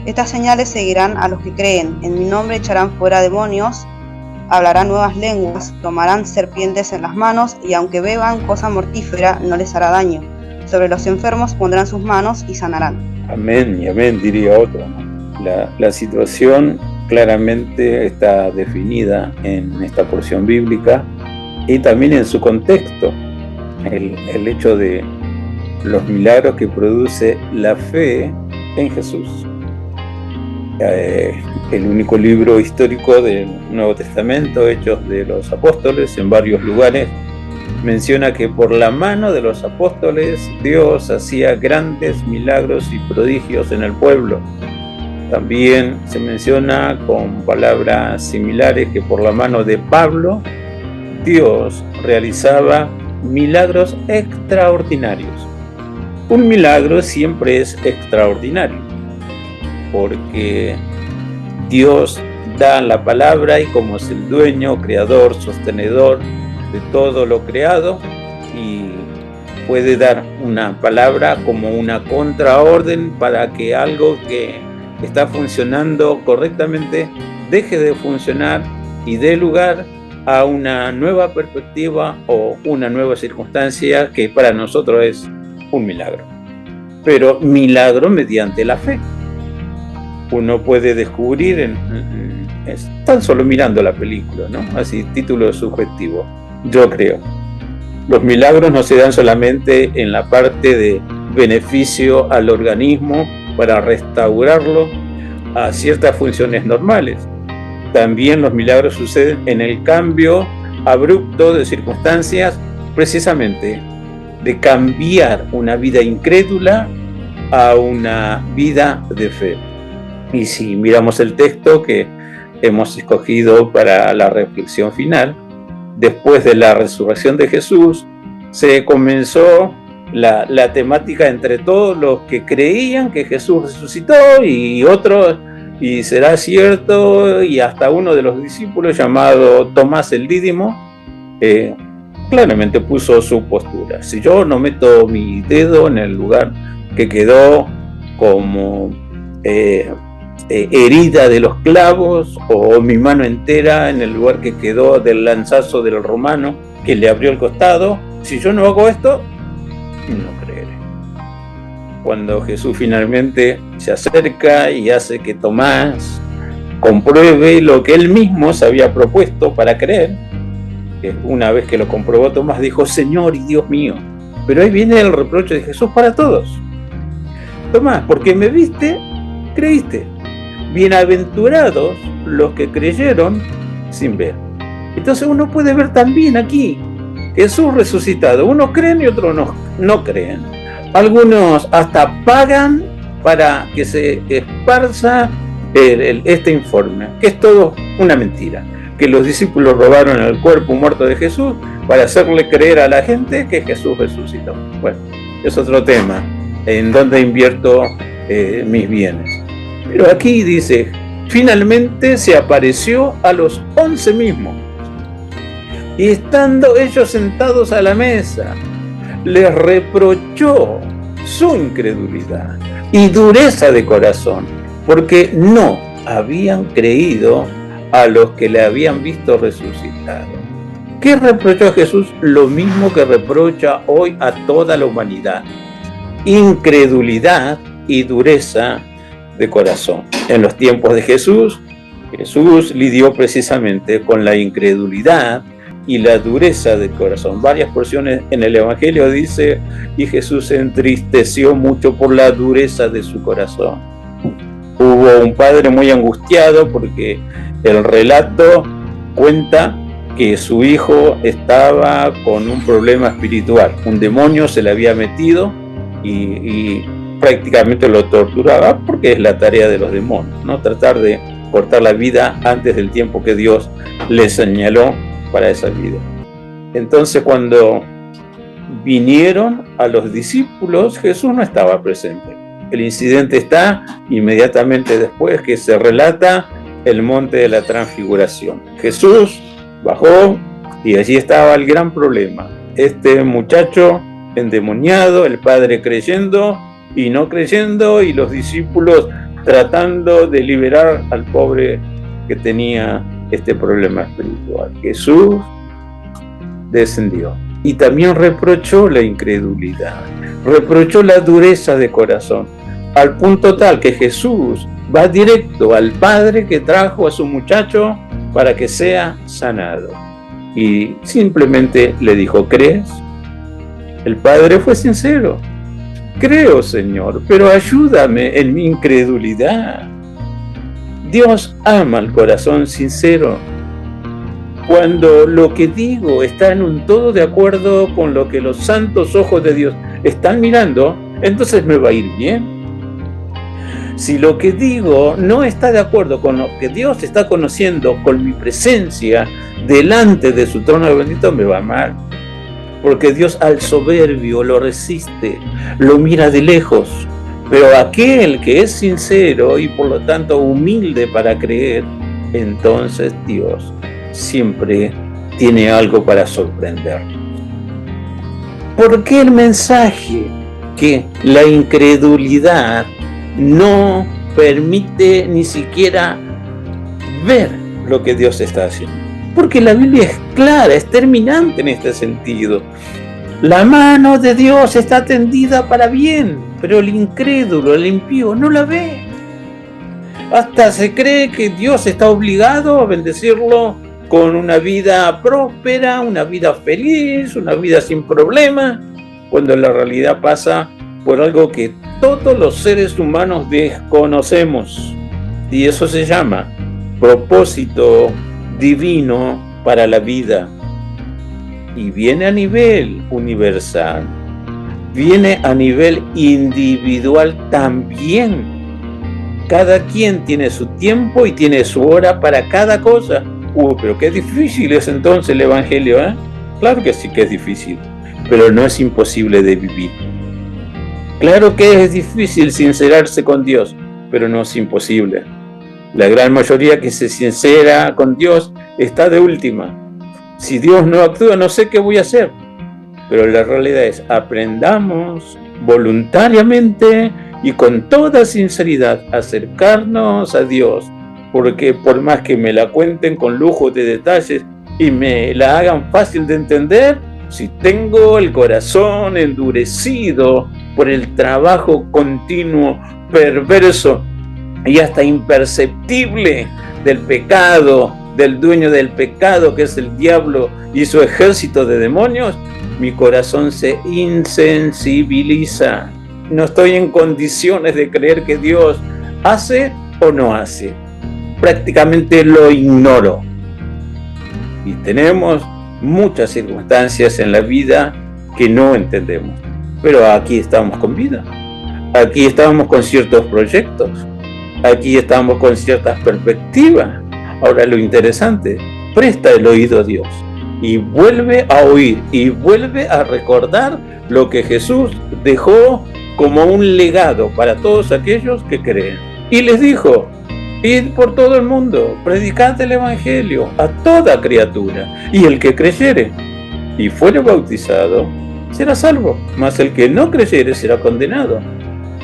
Estas señales seguirán a los que creen. En mi nombre echarán fuera demonios, hablarán nuevas lenguas, tomarán serpientes en las manos, y aunque beban cosa mortífera, no les hará daño. Sobre los enfermos pondrán sus manos y sanarán. Amén y amén, diría otro. La situación claramente está definida en esta porción bíblica y también en su contexto. El hecho de los milagros que produce la fe en Jesús. El único libro histórico del Nuevo Testamento, Hechos de los Apóstoles, en varios lugares menciona que por la mano de los apóstoles Dios hacía grandes milagros y prodigios en el pueblo. También se menciona con palabras similares que por la mano de Pablo Dios realizaba milagros extraordinarios. Un milagro siempre es extraordinario, porque Dios da la palabra y como es el dueño, creador, sostenedor de todo lo creado, y puede dar una palabra como una contraorden para que algo que está funcionando correctamente deje de funcionar y dé lugar a una nueva perspectiva o una nueva circunstancia que para nosotros es un milagro. Pero milagro mediante la fe. Uno puede descubrir tan solo mirando la película, ¿no? Así, título subjetivo. Yo creo. Los milagros no se dan solamente en la parte de beneficio al organismo para restaurarlo a ciertas funciones normales. También los milagros suceden en el cambio abrupto de circunstancias, precisamente de cambiar una vida incrédula a una vida de fe. Y si miramos el texto que hemos escogido para la reflexión final, después de la resurrección de Jesús, se comenzó la temática entre todos los que creían que Jesús resucitó y otros, y será cierto, y hasta uno de los discípulos llamado Tomás el Dídimo, claramente puso su postura. Si yo no meto mi dedo en el lugar que quedó como herida de los clavos, o mi mano entera en el lugar que quedó del lanzazo del romano que le abrió el costado, si yo no hago esto, no creeré. Cuando Jesús finalmente se acerca y hace que Tomás compruebe lo que él mismo se había propuesto para creer, una vez que lo comprobó, Tomás dijo: Señor y Dios mío. Pero ahí viene el reproche de Jesús para todos. Tomás, porque me viste, creíste. Bienaventurados los que creyeron sin ver. Entonces uno puede ver también aquí Jesús resucitado. Unos creen y otros no creen. Algunos hasta pagan para que se esparza este informe, que es todo una mentira, que los discípulos robaron el cuerpo muerto de Jesús para hacerle creer a la gente que Jesús resucitó. Bueno, es otro tema, en donde invierto mis bienes. Pero aquí dice, finalmente se apareció a los 11 mismos, y estando ellos sentados a la mesa, les reprochó su incredulidad y dureza de corazón, porque no habían creído a los que le habían visto resucitado. ¿Qué reprochó a Jesús? Lo mismo que reprocha hoy a toda la humanidad: incredulidad y dureza de corazón. En los tiempos de Jesús lidió precisamente con la incredulidad y la dureza del corazón. Varias porciones en el Evangelio dice: y Jesús se entristeció mucho por la dureza de su corazón. Hubo un padre muy angustiado porque el relato cuenta que su hijo estaba con un problema espiritual. Un demonio se le había metido y prácticamente lo torturaba, porque es la tarea de los demonios, ¿no? Tratar de cortar la vida antes del tiempo que Dios le señaló para esa vida. Entonces, cuando vinieron a los discípulos, Jesús no estaba presente. El incidente está inmediatamente después que se relata el monte de la transfiguración. Jesús bajó y allí estaba el gran problema. Este muchacho endemoniado, el padre creyendo y no creyendo, y los discípulos tratando de liberar al pobre que tenía este problema espiritual. Jesús descendió y también reprochó la incredulidad, reprochó la dureza de corazón, al punto tal que Jesús va directo al padre que trajo a su muchacho para que sea sanado, y simplemente le dijo: ¿crees? El padre fue sincero: creo, Señor, pero ayúdame en mi incredulidad. Dios ama el corazón sincero. Cuando lo que digo está en un todo de acuerdo con lo que los santos ojos de Dios están mirando, entonces me va a ir bien. Si lo que digo no está de acuerdo con lo que Dios está conociendo, con mi presencia delante de su trono bendito, me va mal. Porque Dios al soberbio lo resiste, lo mira de lejos. Pero aquel que es sincero y por lo tanto humilde para creer, entonces Dios siempre tiene algo para sorprender. ¿Por qué el mensaje que la incredulidad no permite ni siquiera ver lo que Dios está haciendo? Porque la Biblia es clara, es terminante en este sentido. La mano de Dios está tendida para bien, pero el incrédulo, el impío, no la ve. Hasta se cree que Dios está obligado a bendecirlo con una vida próspera, una vida feliz, una vida sin problemas, cuando la realidad pasa por algo que todos los seres humanos desconocemos. Y eso se llama propósito divino para la vida. Y viene a nivel universal, viene a nivel individual también. Cada quien tiene su tiempo y tiene su hora para cada cosa. Pero qué difícil es entonces el Evangelio, ¿eh? Claro que sí que es difícil, pero no es imposible de vivir. Claro que es difícil sincerarse con Dios, pero no es imposible. La gran mayoría que se sincera con Dios está de última. Si Dios no actúa, no sé qué voy a hacer. Pero la realidad es, aprendamos voluntariamente y con toda sinceridad acercarnos a Dios, porque por más que me la cuenten con lujo de detalles y me la hagan fácil de entender, si tengo el corazón endurecido por el trabajo continuo, perverso y hasta imperceptible del pecado, del dueño del pecado que es el diablo y su ejército de demonios, mi corazón se insensibiliza. No estoy en condiciones de creer que Dios hace o no hace. Prácticamente lo ignoro. Y tenemos muchas circunstancias en la vida que no entendemos. Pero aquí estamos con vida. Aquí estamos con ciertos proyectos. Aquí estamos con ciertas perspectivas. Ahora lo interesante, presta el oído a Dios y vuelve a oír y vuelve a recordar lo que Jesús dejó como un legado para todos aquellos que creen. Y les dijo, id por todo el mundo, predicad el Evangelio a toda criatura, y el que creyere y fuere bautizado será salvo, mas el que no creyere será condenado.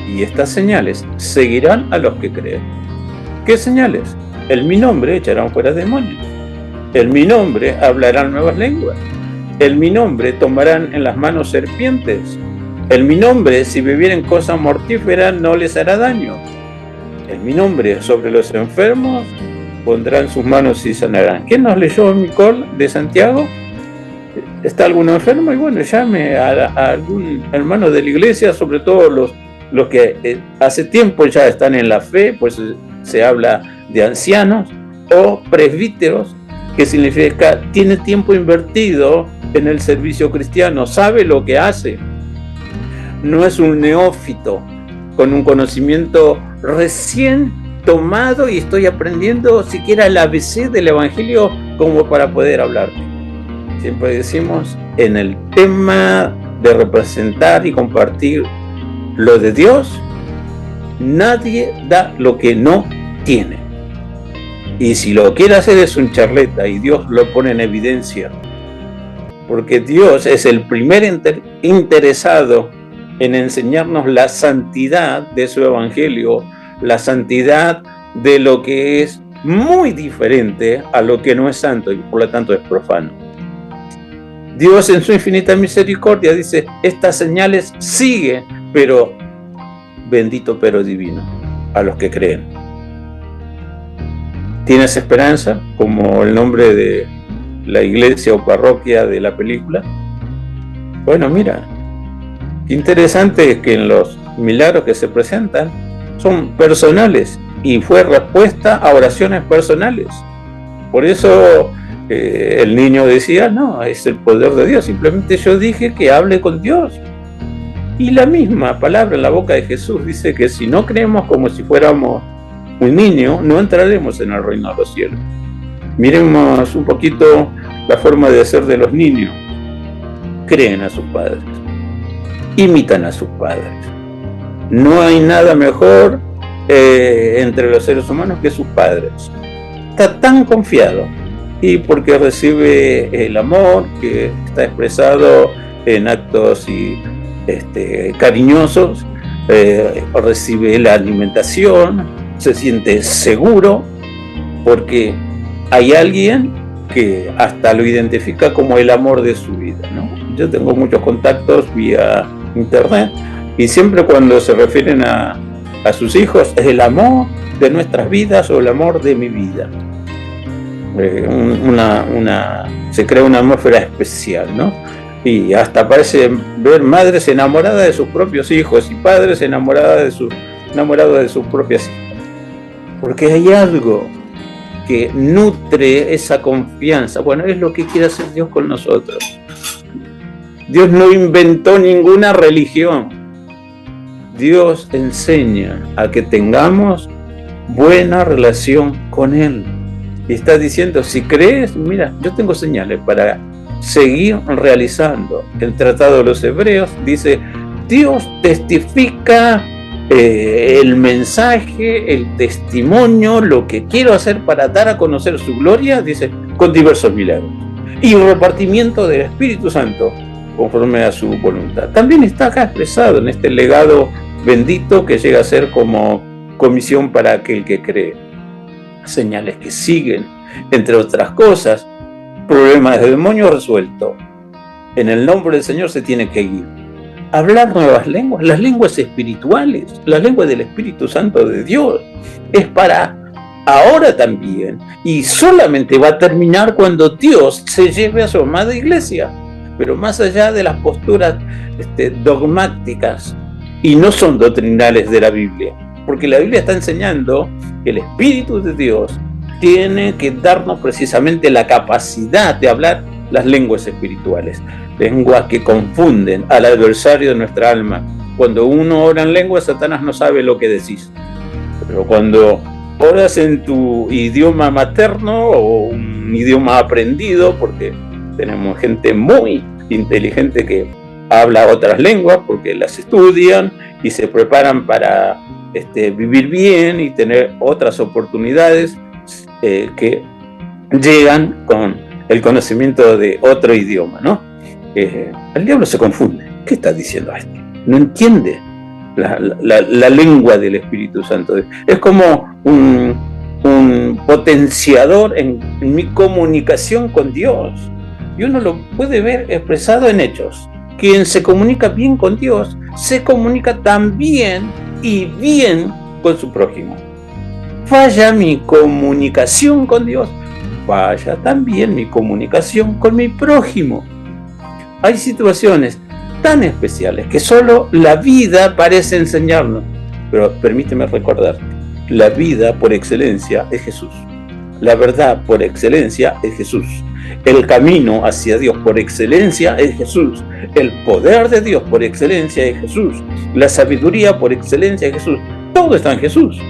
Y estas señales seguirán a los que creen. ¿Qué señales? En mi nombre echarán fuera demonios. En mi nombre hablarán nuevas lenguas. En mi nombre tomarán en las manos serpientes. En mi nombre, si bebieren cosa mortífera, no les hará daño. En mi nombre, sobre los enfermos, pondrán sus manos y sanarán. ¿Quién nos leyó Micol de Santiago? ¿Está alguno enfermo? Y bueno, llame a algún hermano de la iglesia, sobre todo los que hace tiempo ya están en la fe, pues se habla de ancianos, o presbíteros, que significa tiene tiempo invertido en el servicio cristiano, sabe lo que hace. No es un neófito con un conocimiento recién tomado y estoy aprendiendo siquiera el ABC del Evangelio como para poder hablar. Siempre decimos, en el tema de representar y compartir lo de Dios, nadie da lo que no tiene. Y si lo quiere hacer es un charleta y Dios lo pone en evidencia. Porque Dios es el primer interesado en enseñarnos la santidad de su evangelio, la santidad de lo que es muy diferente a lo que no es santo y por lo tanto es profano. Dios en su infinita misericordia dice, estas señales siguen, pero bendito pero divino, a los que creen. ¿Tienes esperanza? Como el nombre de la iglesia o parroquia de la película. Bueno, mira, qué interesante es que en los milagros que se presentan son personales y fue respuesta a oraciones personales. Por eso el niño decía, no, es el poder de Dios, simplemente yo dije que hable con Dios. Y la misma palabra en la boca de Jesús dice que si no creemos como si fuéramos un niño, no entraremos en el reino de los cielos. Miremos un poquito la forma de ser de los niños. Creen a sus padres, imitan a sus padres. No hay nada mejor entre los seres humanos que sus padres. Está tan confiado y porque recibe el amor que está expresado en actos cariñosos, recibe la alimentación, se siente seguro, porque hay alguien que hasta lo identifica como el amor de su vida, ¿no? Yo tengo muchos contactos vía internet y siempre cuando se refieren a sus hijos es el amor de nuestras vidas o el amor de mi vida. Se crea una atmósfera especial, ¿no? Y hasta parece ver madres enamoradas de sus propios hijos y padres enamorados de sus propias hijas. Porque hay algo que nutre esa confianza. Bueno, es lo que quiere hacer Dios con nosotros. Dios no inventó ninguna religión. Dios enseña a que tengamos buena relación con Él. Y está diciendo, si crees, mira, yo tengo señales para seguir realizando. El Tratado de los Hebreos dice, Dios testifica el mensaje, el testimonio, lo que quiero hacer para dar a conocer su gloria, dice, con diversos milagros. Y el repartimiento del Espíritu Santo, conforme a su voluntad. También está acá expresado en este legado bendito que llega a ser como comisión para aquel que cree. Señales que siguen, entre otras cosas, problemas de demonio resuelto. En el nombre del Señor se tiene que ir. Hablar nuevas lenguas, las lenguas espirituales, las lenguas del Espíritu Santo de Dios, es para ahora también, y solamente va a terminar cuando Dios se lleve a su amada iglesia. Pero más allá de las posturas dogmáticas, y no son doctrinales de la Biblia, porque la Biblia está enseñando que el Espíritu de Dios tiene que darnos precisamente la capacidad de hablar las lenguas espirituales, lenguas que confunden al adversario de nuestra alma. Cuando uno ora en lengua, Satanás no sabe lo que decís, pero cuando oras en tu idioma materno o un idioma aprendido, porque tenemos gente muy inteligente que habla otras lenguas porque las estudian y se preparan para vivir bien y tener otras oportunidades que llegan con el conocimiento de otro idioma, ¿no? El diablo se confunde. ¿Qué está diciendo este? No entiende la lengua del Espíritu Santo. Es como un potenciador en mi comunicación con Dios. Y uno lo puede ver expresado en hechos. Quien se comunica bien con Dios, se comunica también y bien con su prójimo. Falla mi comunicación con Dios, falla también mi comunicación con mi prójimo. Hay situaciones tan especiales que solo la vida parece enseñarnos. Pero permíteme recordarte, la vida por excelencia es Jesús. La verdad por excelencia es Jesús. El camino hacia Dios por excelencia es Jesús. El poder de Dios por excelencia es Jesús. La sabiduría por excelencia es Jesús. Todo está en Jesús.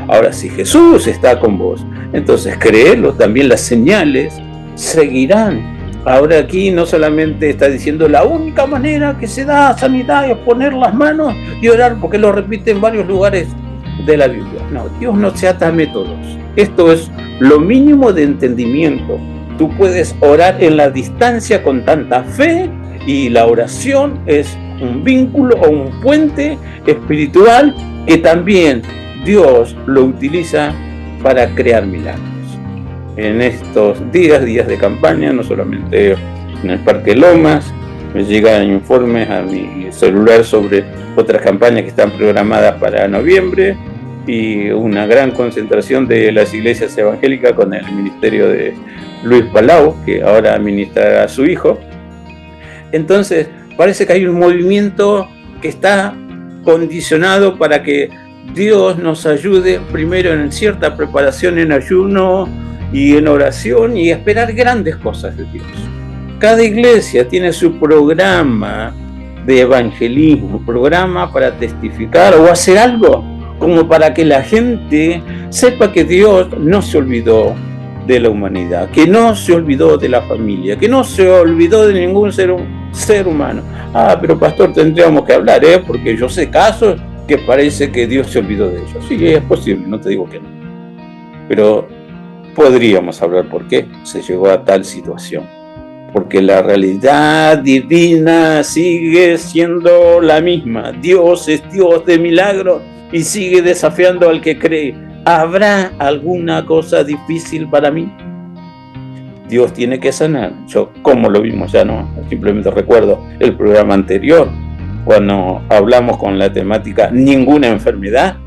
Ahora, si Jesús está con vos, entonces créelo, también las señales seguirán. Ahora aquí no solamente está diciendo la única manera que se da sanidad es poner las manos y orar, porque lo repite en varios lugares de la Biblia. No, Dios no se ata a métodos. Esto es lo mínimo de entendimiento. Tú puedes orar en la distancia con tanta fe, y la oración es un vínculo o un puente espiritual que también Dios lo utiliza para crear milagros. En estos días de campaña, no solamente en el Parque Lomas, me llegan informes a mi celular sobre otras campañas que están programadas para noviembre y una gran concentración de las iglesias evangélicas con el ministerio de Luis Palau, que ahora administrará a su hijo. Entonces, parece que hay un movimiento que está condicionado para que Dios nos ayude primero en cierta preparación en ayuno y en oración y esperar grandes cosas de Dios. Cada iglesia tiene su programa de evangelismo, programa para testificar o hacer algo como para que la gente sepa que Dios no se olvidó de la humanidad, que no se olvidó de la familia, que no se olvidó de ningún ser humano. Pero pastor, tendríamos que hablar, porque yo sé casos que parece que Dios se olvidó de ellos. Sí, es posible, no te digo que no. Pero podríamos hablar por qué se llegó a tal situación. porque la realidad divina sigue siendo la misma. Dios es Dios de milagros y sigue desafiando al que cree. ¿Habrá alguna cosa difícil para mí? Dios tiene que sanar. Yo, como lo vimos ya, no, simplemente recuerdo el programa anterior, cuando hablamos con la temática ninguna enfermedad.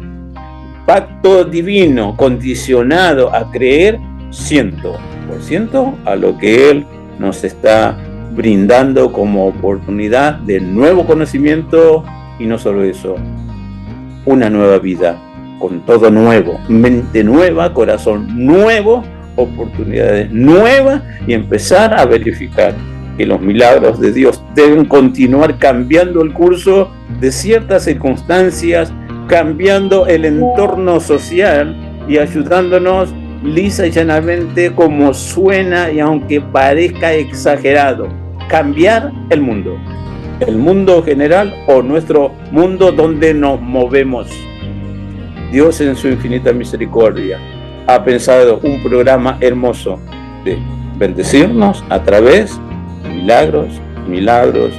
Pacto divino condicionado a creer 100% a lo que Él nos está brindando como oportunidad de nuevo conocimiento, y no solo eso, una nueva vida con todo nuevo, mente nueva, corazón nuevo, oportunidades nuevas, y empezar a verificar que los milagros de Dios deben continuar cambiando el curso de ciertas circunstancias, cambiando el entorno social y ayudándonos lisa y llanamente, como suena y aunque parezca exagerado, cambiar el mundo general o nuestro mundo donde nos movemos. Dios en su infinita misericordia ha pensado un programa hermoso de bendecirnos a través de milagros,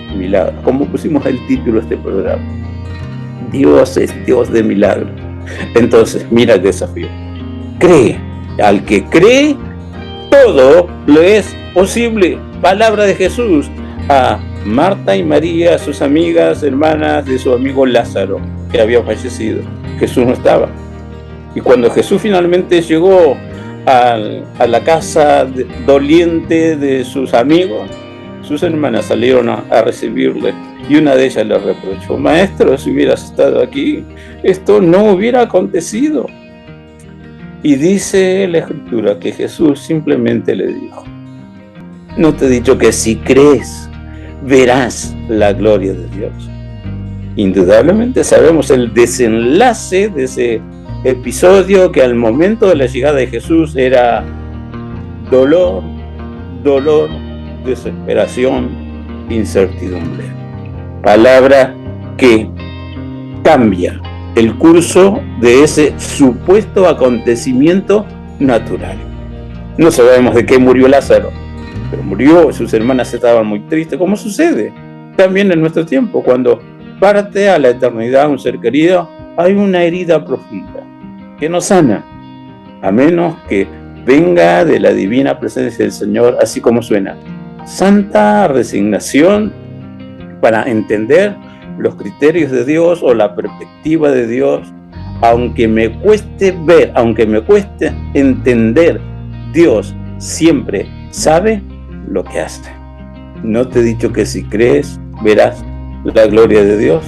como pusimos el título de este programa. Dios es Dios de milagros. Entonces, mira el desafío. Cree. Al que cree, todo le es posible. Palabra de Jesús a Marta y María, sus amigas, hermanas de su amigo Lázaro, que había fallecido. Jesús no estaba. Y cuando Jesús finalmente llegó a la casa doliente de sus amigos, sus hermanas salieron a recibirle, y una de ellas le reprochó: Maestro, si hubieras estado aquí, esto no hubiera acontecido. Y dice la Escritura que Jesús simplemente le dijo: ¿no te he dicho que si crees verás la gloria de Dios? Indudablemente sabemos el desenlace de ese episodio, que al momento de la llegada de Jesús era dolor, desesperación, incertidumbre. Palabra que cambia el curso de ese supuesto acontecimiento natural. No sabemos de qué murió Lázaro, pero murió. Sus hermanas estaban muy tristes, como sucede también en nuestro tiempo. Cuando parte a la eternidad un ser querido, hay una herida profunda que no sana, a menos que venga de la divina presencia del Señor, así como suena: santa resignación para entender los criterios de Dios o la perspectiva de Dios. Aunque me cueste ver, aunque me cueste entender, Dios siempre sabe lo que hace. ¿No te he dicho que si crees verás la gloria de Dios?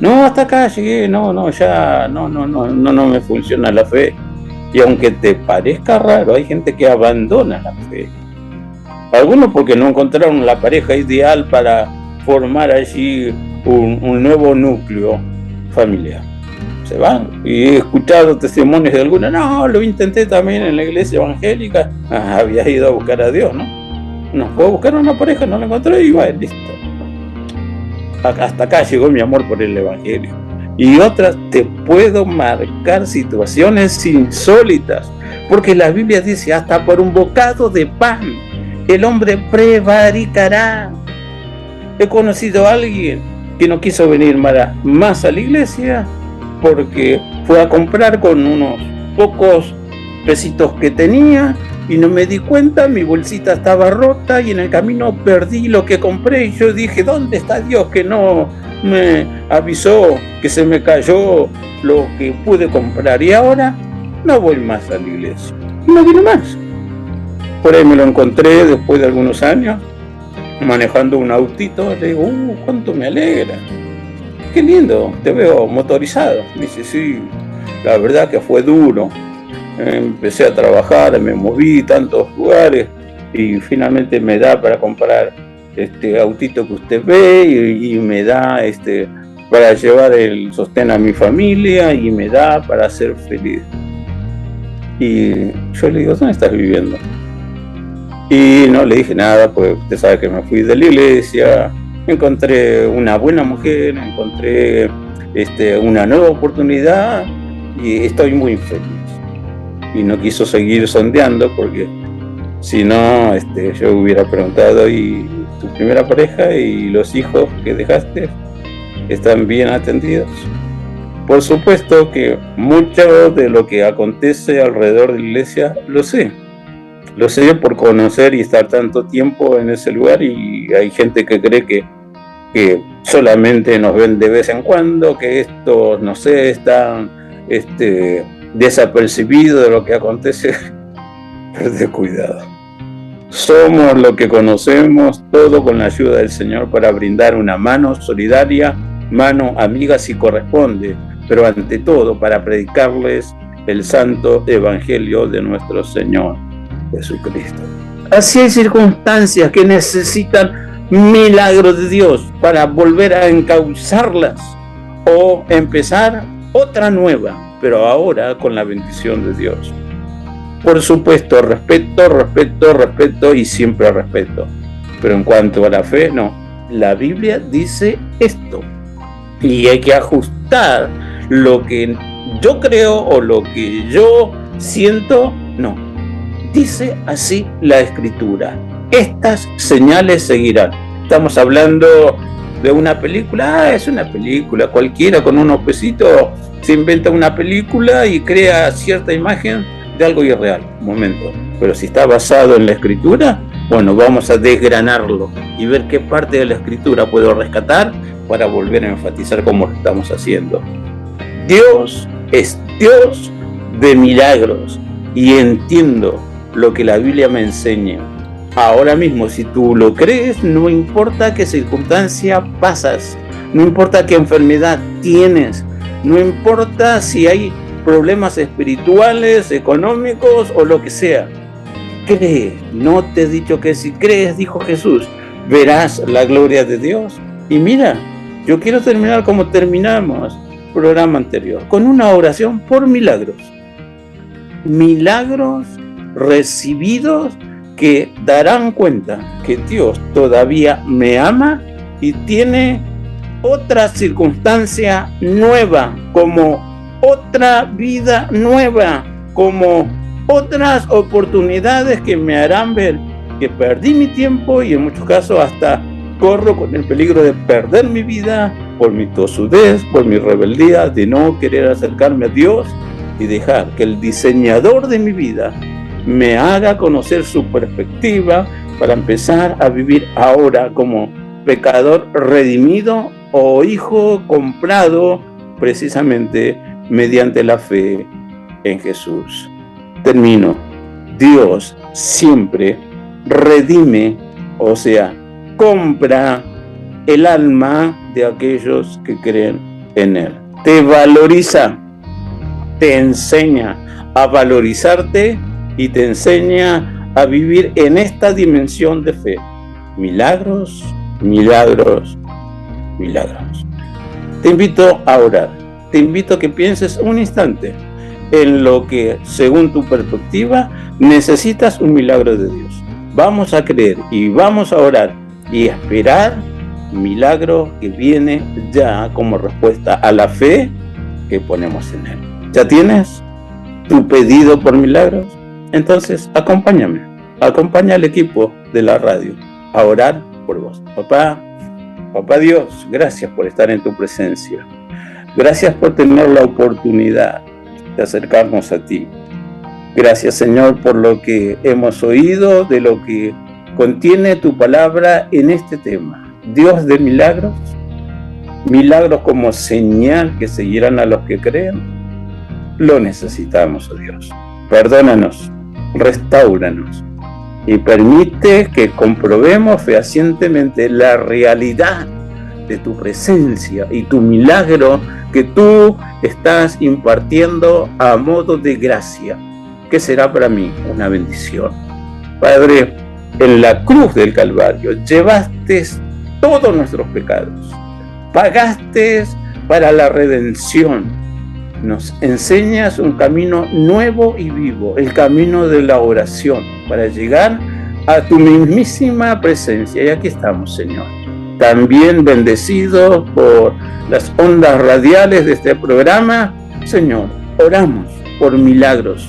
No, hasta acá llegué, no me funciona la fe. Y aunque te parezca raro, hay gente que abandona la fe. Algunos porque no encontraron la pareja ideal para formar allí un nuevo núcleo familiar. Se van. Y he escuchado testimonios de algunos: no, lo intenté también en la iglesia evangélica. Había ido a buscar a Dios, ¿no? No fue a buscar una pareja, no la encontré, y bueno, listo. Hasta acá llegó mi amor por el evangelio. Y otras, te puedo marcar situaciones insólitas, porque la Biblia dice: hasta por un bocado de pan el hombre prevaricará. He conocido a alguien que no quiso venir más a la iglesia porque fue a comprar con unos pocos pesitos que tenía, y no me di cuenta, mi bolsita estaba rota y en el camino perdí lo que compré. Y yo dije: ¿dónde está Dios que no me avisó que se me cayó lo que pude comprar? Y ahora no voy más a la iglesia. No vine más. Por ahí me lo encontré después de algunos años manejando un autito. Le digo: cuánto me alegra, qué lindo, te veo motorizado. Me dice: sí, la verdad que fue duro. Empecé a trabajar, me moví tantos lugares y finalmente me da para comprar este autito que usted ve, y me da para llevar el sostén a mi familia, y me da para ser feliz. Y yo le digo: ¿dónde estás viviendo? Y no le dije nada, pues usted sabe que me fui de la iglesia, encontré una buena mujer, encontré una nueva oportunidad y estoy muy feliz. Y no quiso seguir sondeando porque Si no, yo hubiera preguntado, ¿y tu primera pareja y los hijos que dejaste están bien atendidos? Por supuesto que mucho de lo que acontece alrededor de la iglesia lo sé por conocer y estar tanto tiempo en ese lugar, y hay gente que cree que solamente nos ven de vez en cuando, que estos, no sé, están desapercibidos de lo que acontece. Pero cuidado. Somos lo que conocemos, todo con la ayuda del Señor, para brindar una mano solidaria, mano amiga si corresponde, pero ante todo para predicarles el santo evangelio de nuestro Señor Jesucristo. Así hay circunstancias que necesitan milagros de Dios para volver a encauzarlas o empezar otra nueva, pero ahora con la bendición de Dios. Por supuesto, respeto y siempre respeto. Pero en cuanto a la fe, no. La Biblia dice esto. Y hay que ajustar lo que yo creo o lo que yo siento, no. Dice así la Escritura. Estas señales seguirán. Estamos hablando de una película. Es una película. Cualquiera con unos pesitos se inventa una película y crea cierta imagen de algo irreal. Un momento. Pero si está basado en la Escritura, bueno, vamos a desgranarlo y ver qué parte de la Escritura puedo rescatar para volver a enfatizar cómo lo estamos haciendo. Dios es Dios de milagros y entiendo lo que la Biblia me enseña. Ahora mismo, si tú lo crees, no importa qué circunstancia pasas, no importa qué enfermedad tienes, no importa si hay problemas espirituales, económicos o lo que sea. Cree, no te he dicho que si crees, dijo Jesús, verás la gloria de Dios. Y mira, yo quiero terminar como terminamos el programa anterior, con una oración por milagros. Milagros recibidos que darán cuenta que Dios todavía me ama y tiene otra circunstancia nueva, como otra vida nueva, como otras oportunidades que me harán ver que perdí mi tiempo y en muchos casos hasta corro con el peligro de perder mi vida por mi tosudez, por mi rebeldía de no querer acercarme a Dios y dejar que el diseñador de mi vida me haga conocer su perspectiva para empezar a vivir ahora como pecador redimido o hijo comprado precisamente mediante la fe en Jesús. Termino. Dios siempre redime, o sea, compra el alma de aquellos que creen en Él. Te valoriza, te enseña a valorizarte y te enseña a vivir en esta dimensión de fe. Milagros, milagros, milagros. Te invito a orar. Te invito a que pienses un instante en lo que, según tu perspectiva, necesitas un milagro de Dios. Vamos a creer y vamos a orar y esperar milagro que viene ya como respuesta a la fe que ponemos en Él. ¿Ya tienes tu pedido por milagros? Entonces, acompáñame, acompaña al equipo de la radio a orar por vos. Papá Dios, gracias por estar en tu presencia. Gracias por tener la oportunidad de acercarnos a ti. Gracias, Señor, por lo que hemos oído, de lo que contiene tu palabra en este tema. Dios de milagros, milagros como señal que seguirán a los que creen. Lo necesitamos, oh Dios. Perdónanos, restáuranos y permite que comprobemos fehacientemente la realidad de tu presencia y tu milagro que tú estás impartiendo a modo de gracia, que será para mí una bendición. Padre, en la cruz del Calvario llevaste todos nuestros pecados, pagaste para la redención, nos enseñas un camino nuevo y vivo, el camino de la oración, para llegar a tu mismísima presencia. Y aquí estamos, Señor. También bendecidos por las ondas radiales de este programa, Señor, oramos por milagros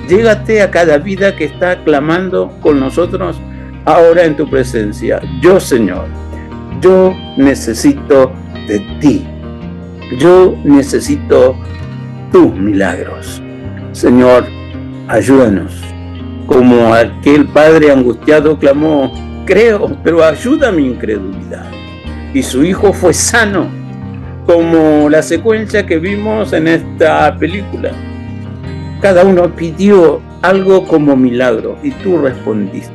llégate a cada vida que está clamando con nosotros ahora en tu presencia. Yo, Señor, yo necesito de ti. Yo necesito tus milagros. Señor, ayúdanos. Como aquel padre angustiado clamó, creo, pero ayuda mi incredulidad. Y su hijo fue sano, como la secuencia que vimos en esta película. Cada uno pidió algo como milagro y tú respondiste.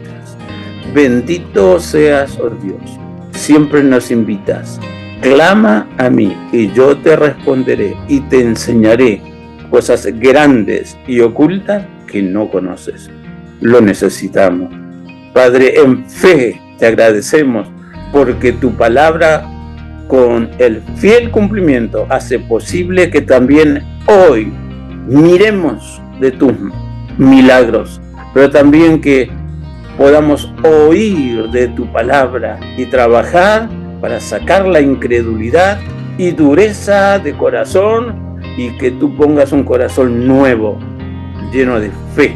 Bendito seas, oh Dios. Siempre nos invitas. Clama a mí y yo te responderé y te enseñaré cosas grandes y ocultas que no conoces. Lo necesitamos. Padre, en fe te agradecemos porque tu palabra con el fiel cumplimiento hace posible que también hoy miremos de tus milagros, pero también que podamos oír de tu palabra y trabajar para sacar la incredulidad y dureza de corazón y que tú pongas un corazón nuevo, lleno de fe.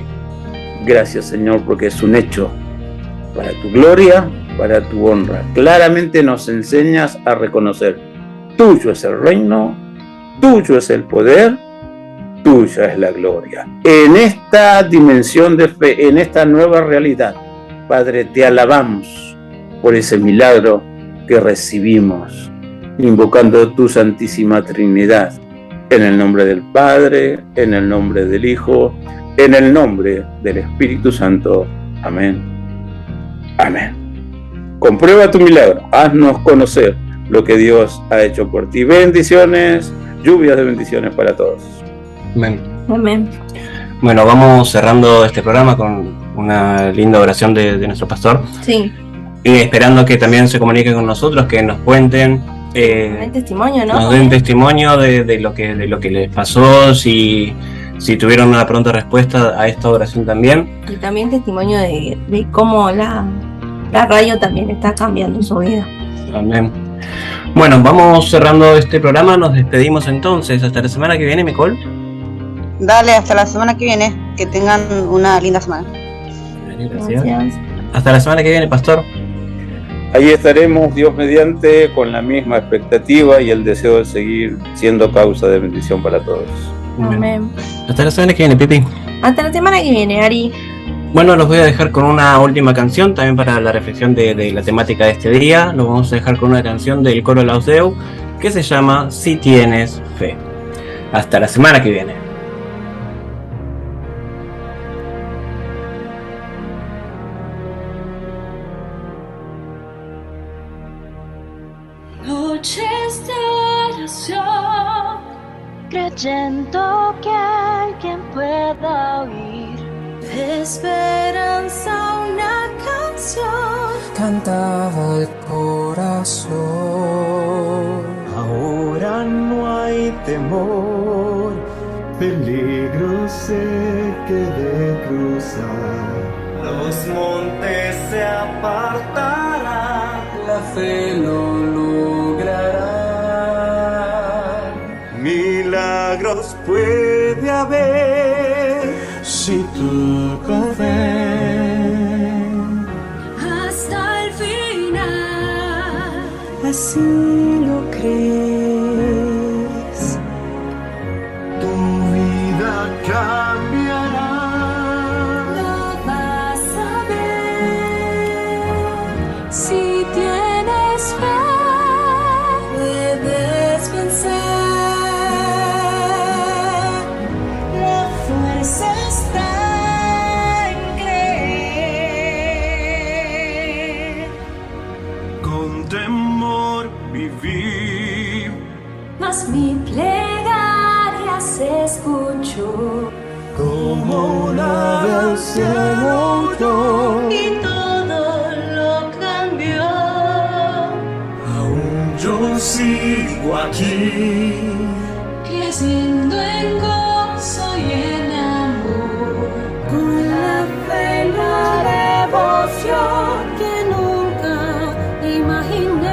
Gracias, Señor, porque es un hecho para tu gloria, para tu honra. Claramente nos enseñas a reconocer, tuyo es el reino, tuyo es el poder, tuya es la gloria. En esta dimensión de fe, en esta nueva realidad, Padre, te alabamos por ese milagro que recibimos, invocando tu Santísima Trinidad, en el nombre del Padre, en el nombre del Hijo, en el nombre del Espíritu Santo. Amén. Amén. Comprueba tu milagro, haznos conocer lo que Dios ha hecho por ti. Bendiciones, lluvias de bendiciones para todos. Amén. Amén. Bueno, vamos cerrando este programa con una linda oración de nuestro pastor. Sí. Y esperando que también se comuniquen con nosotros, que nos cuenten, Den testimonio, ¿no? nos den testimonio de lo que les pasó, si tuvieron una pronta respuesta a esta oración también. Y también testimonio de cómo la radio también está cambiando su vida. Amén. Bueno, vamos cerrando este programa, nos despedimos entonces. Hasta la semana que viene, Nicole. Dale, hasta la semana que viene. Que tengan una linda semana. Gracias. Hasta la semana que viene, pastor. Ahí estaremos, Dios mediante, con la misma expectativa y el deseo de seguir siendo causa de bendición para todos. Amén. Hasta la semana que viene, Pipi. Hasta la semana que viene, Ari. Bueno, los voy a dejar con una última canción, también para la reflexión de la temática de este día. Los vamos a dejar con una canción del coro Lausdeu, que se llama Si tienes fe. Hasta la semana que viene. Noches de oración, creyendo que alguien pueda oír. De esperanza una canción cantaba el corazón. Ahora no hay temor, peligro sé que de cruzar. Los montes se apartarán, La fe lo logrará. milagros puede haber si tú con fe. hasta el final. Así lo crees. Tu vida cambiará. Lo vas a ver si tienes fe. Puedes vencer. La fuerza está en creer. Con temor vivir. Mas mi plegaria se escuchó. Como una ave al cielo yo, Y todo lo cambió. aún yo sigo aquí. Creciendo en gozo y en amor. Con la fe y la devoción que nunca imaginé.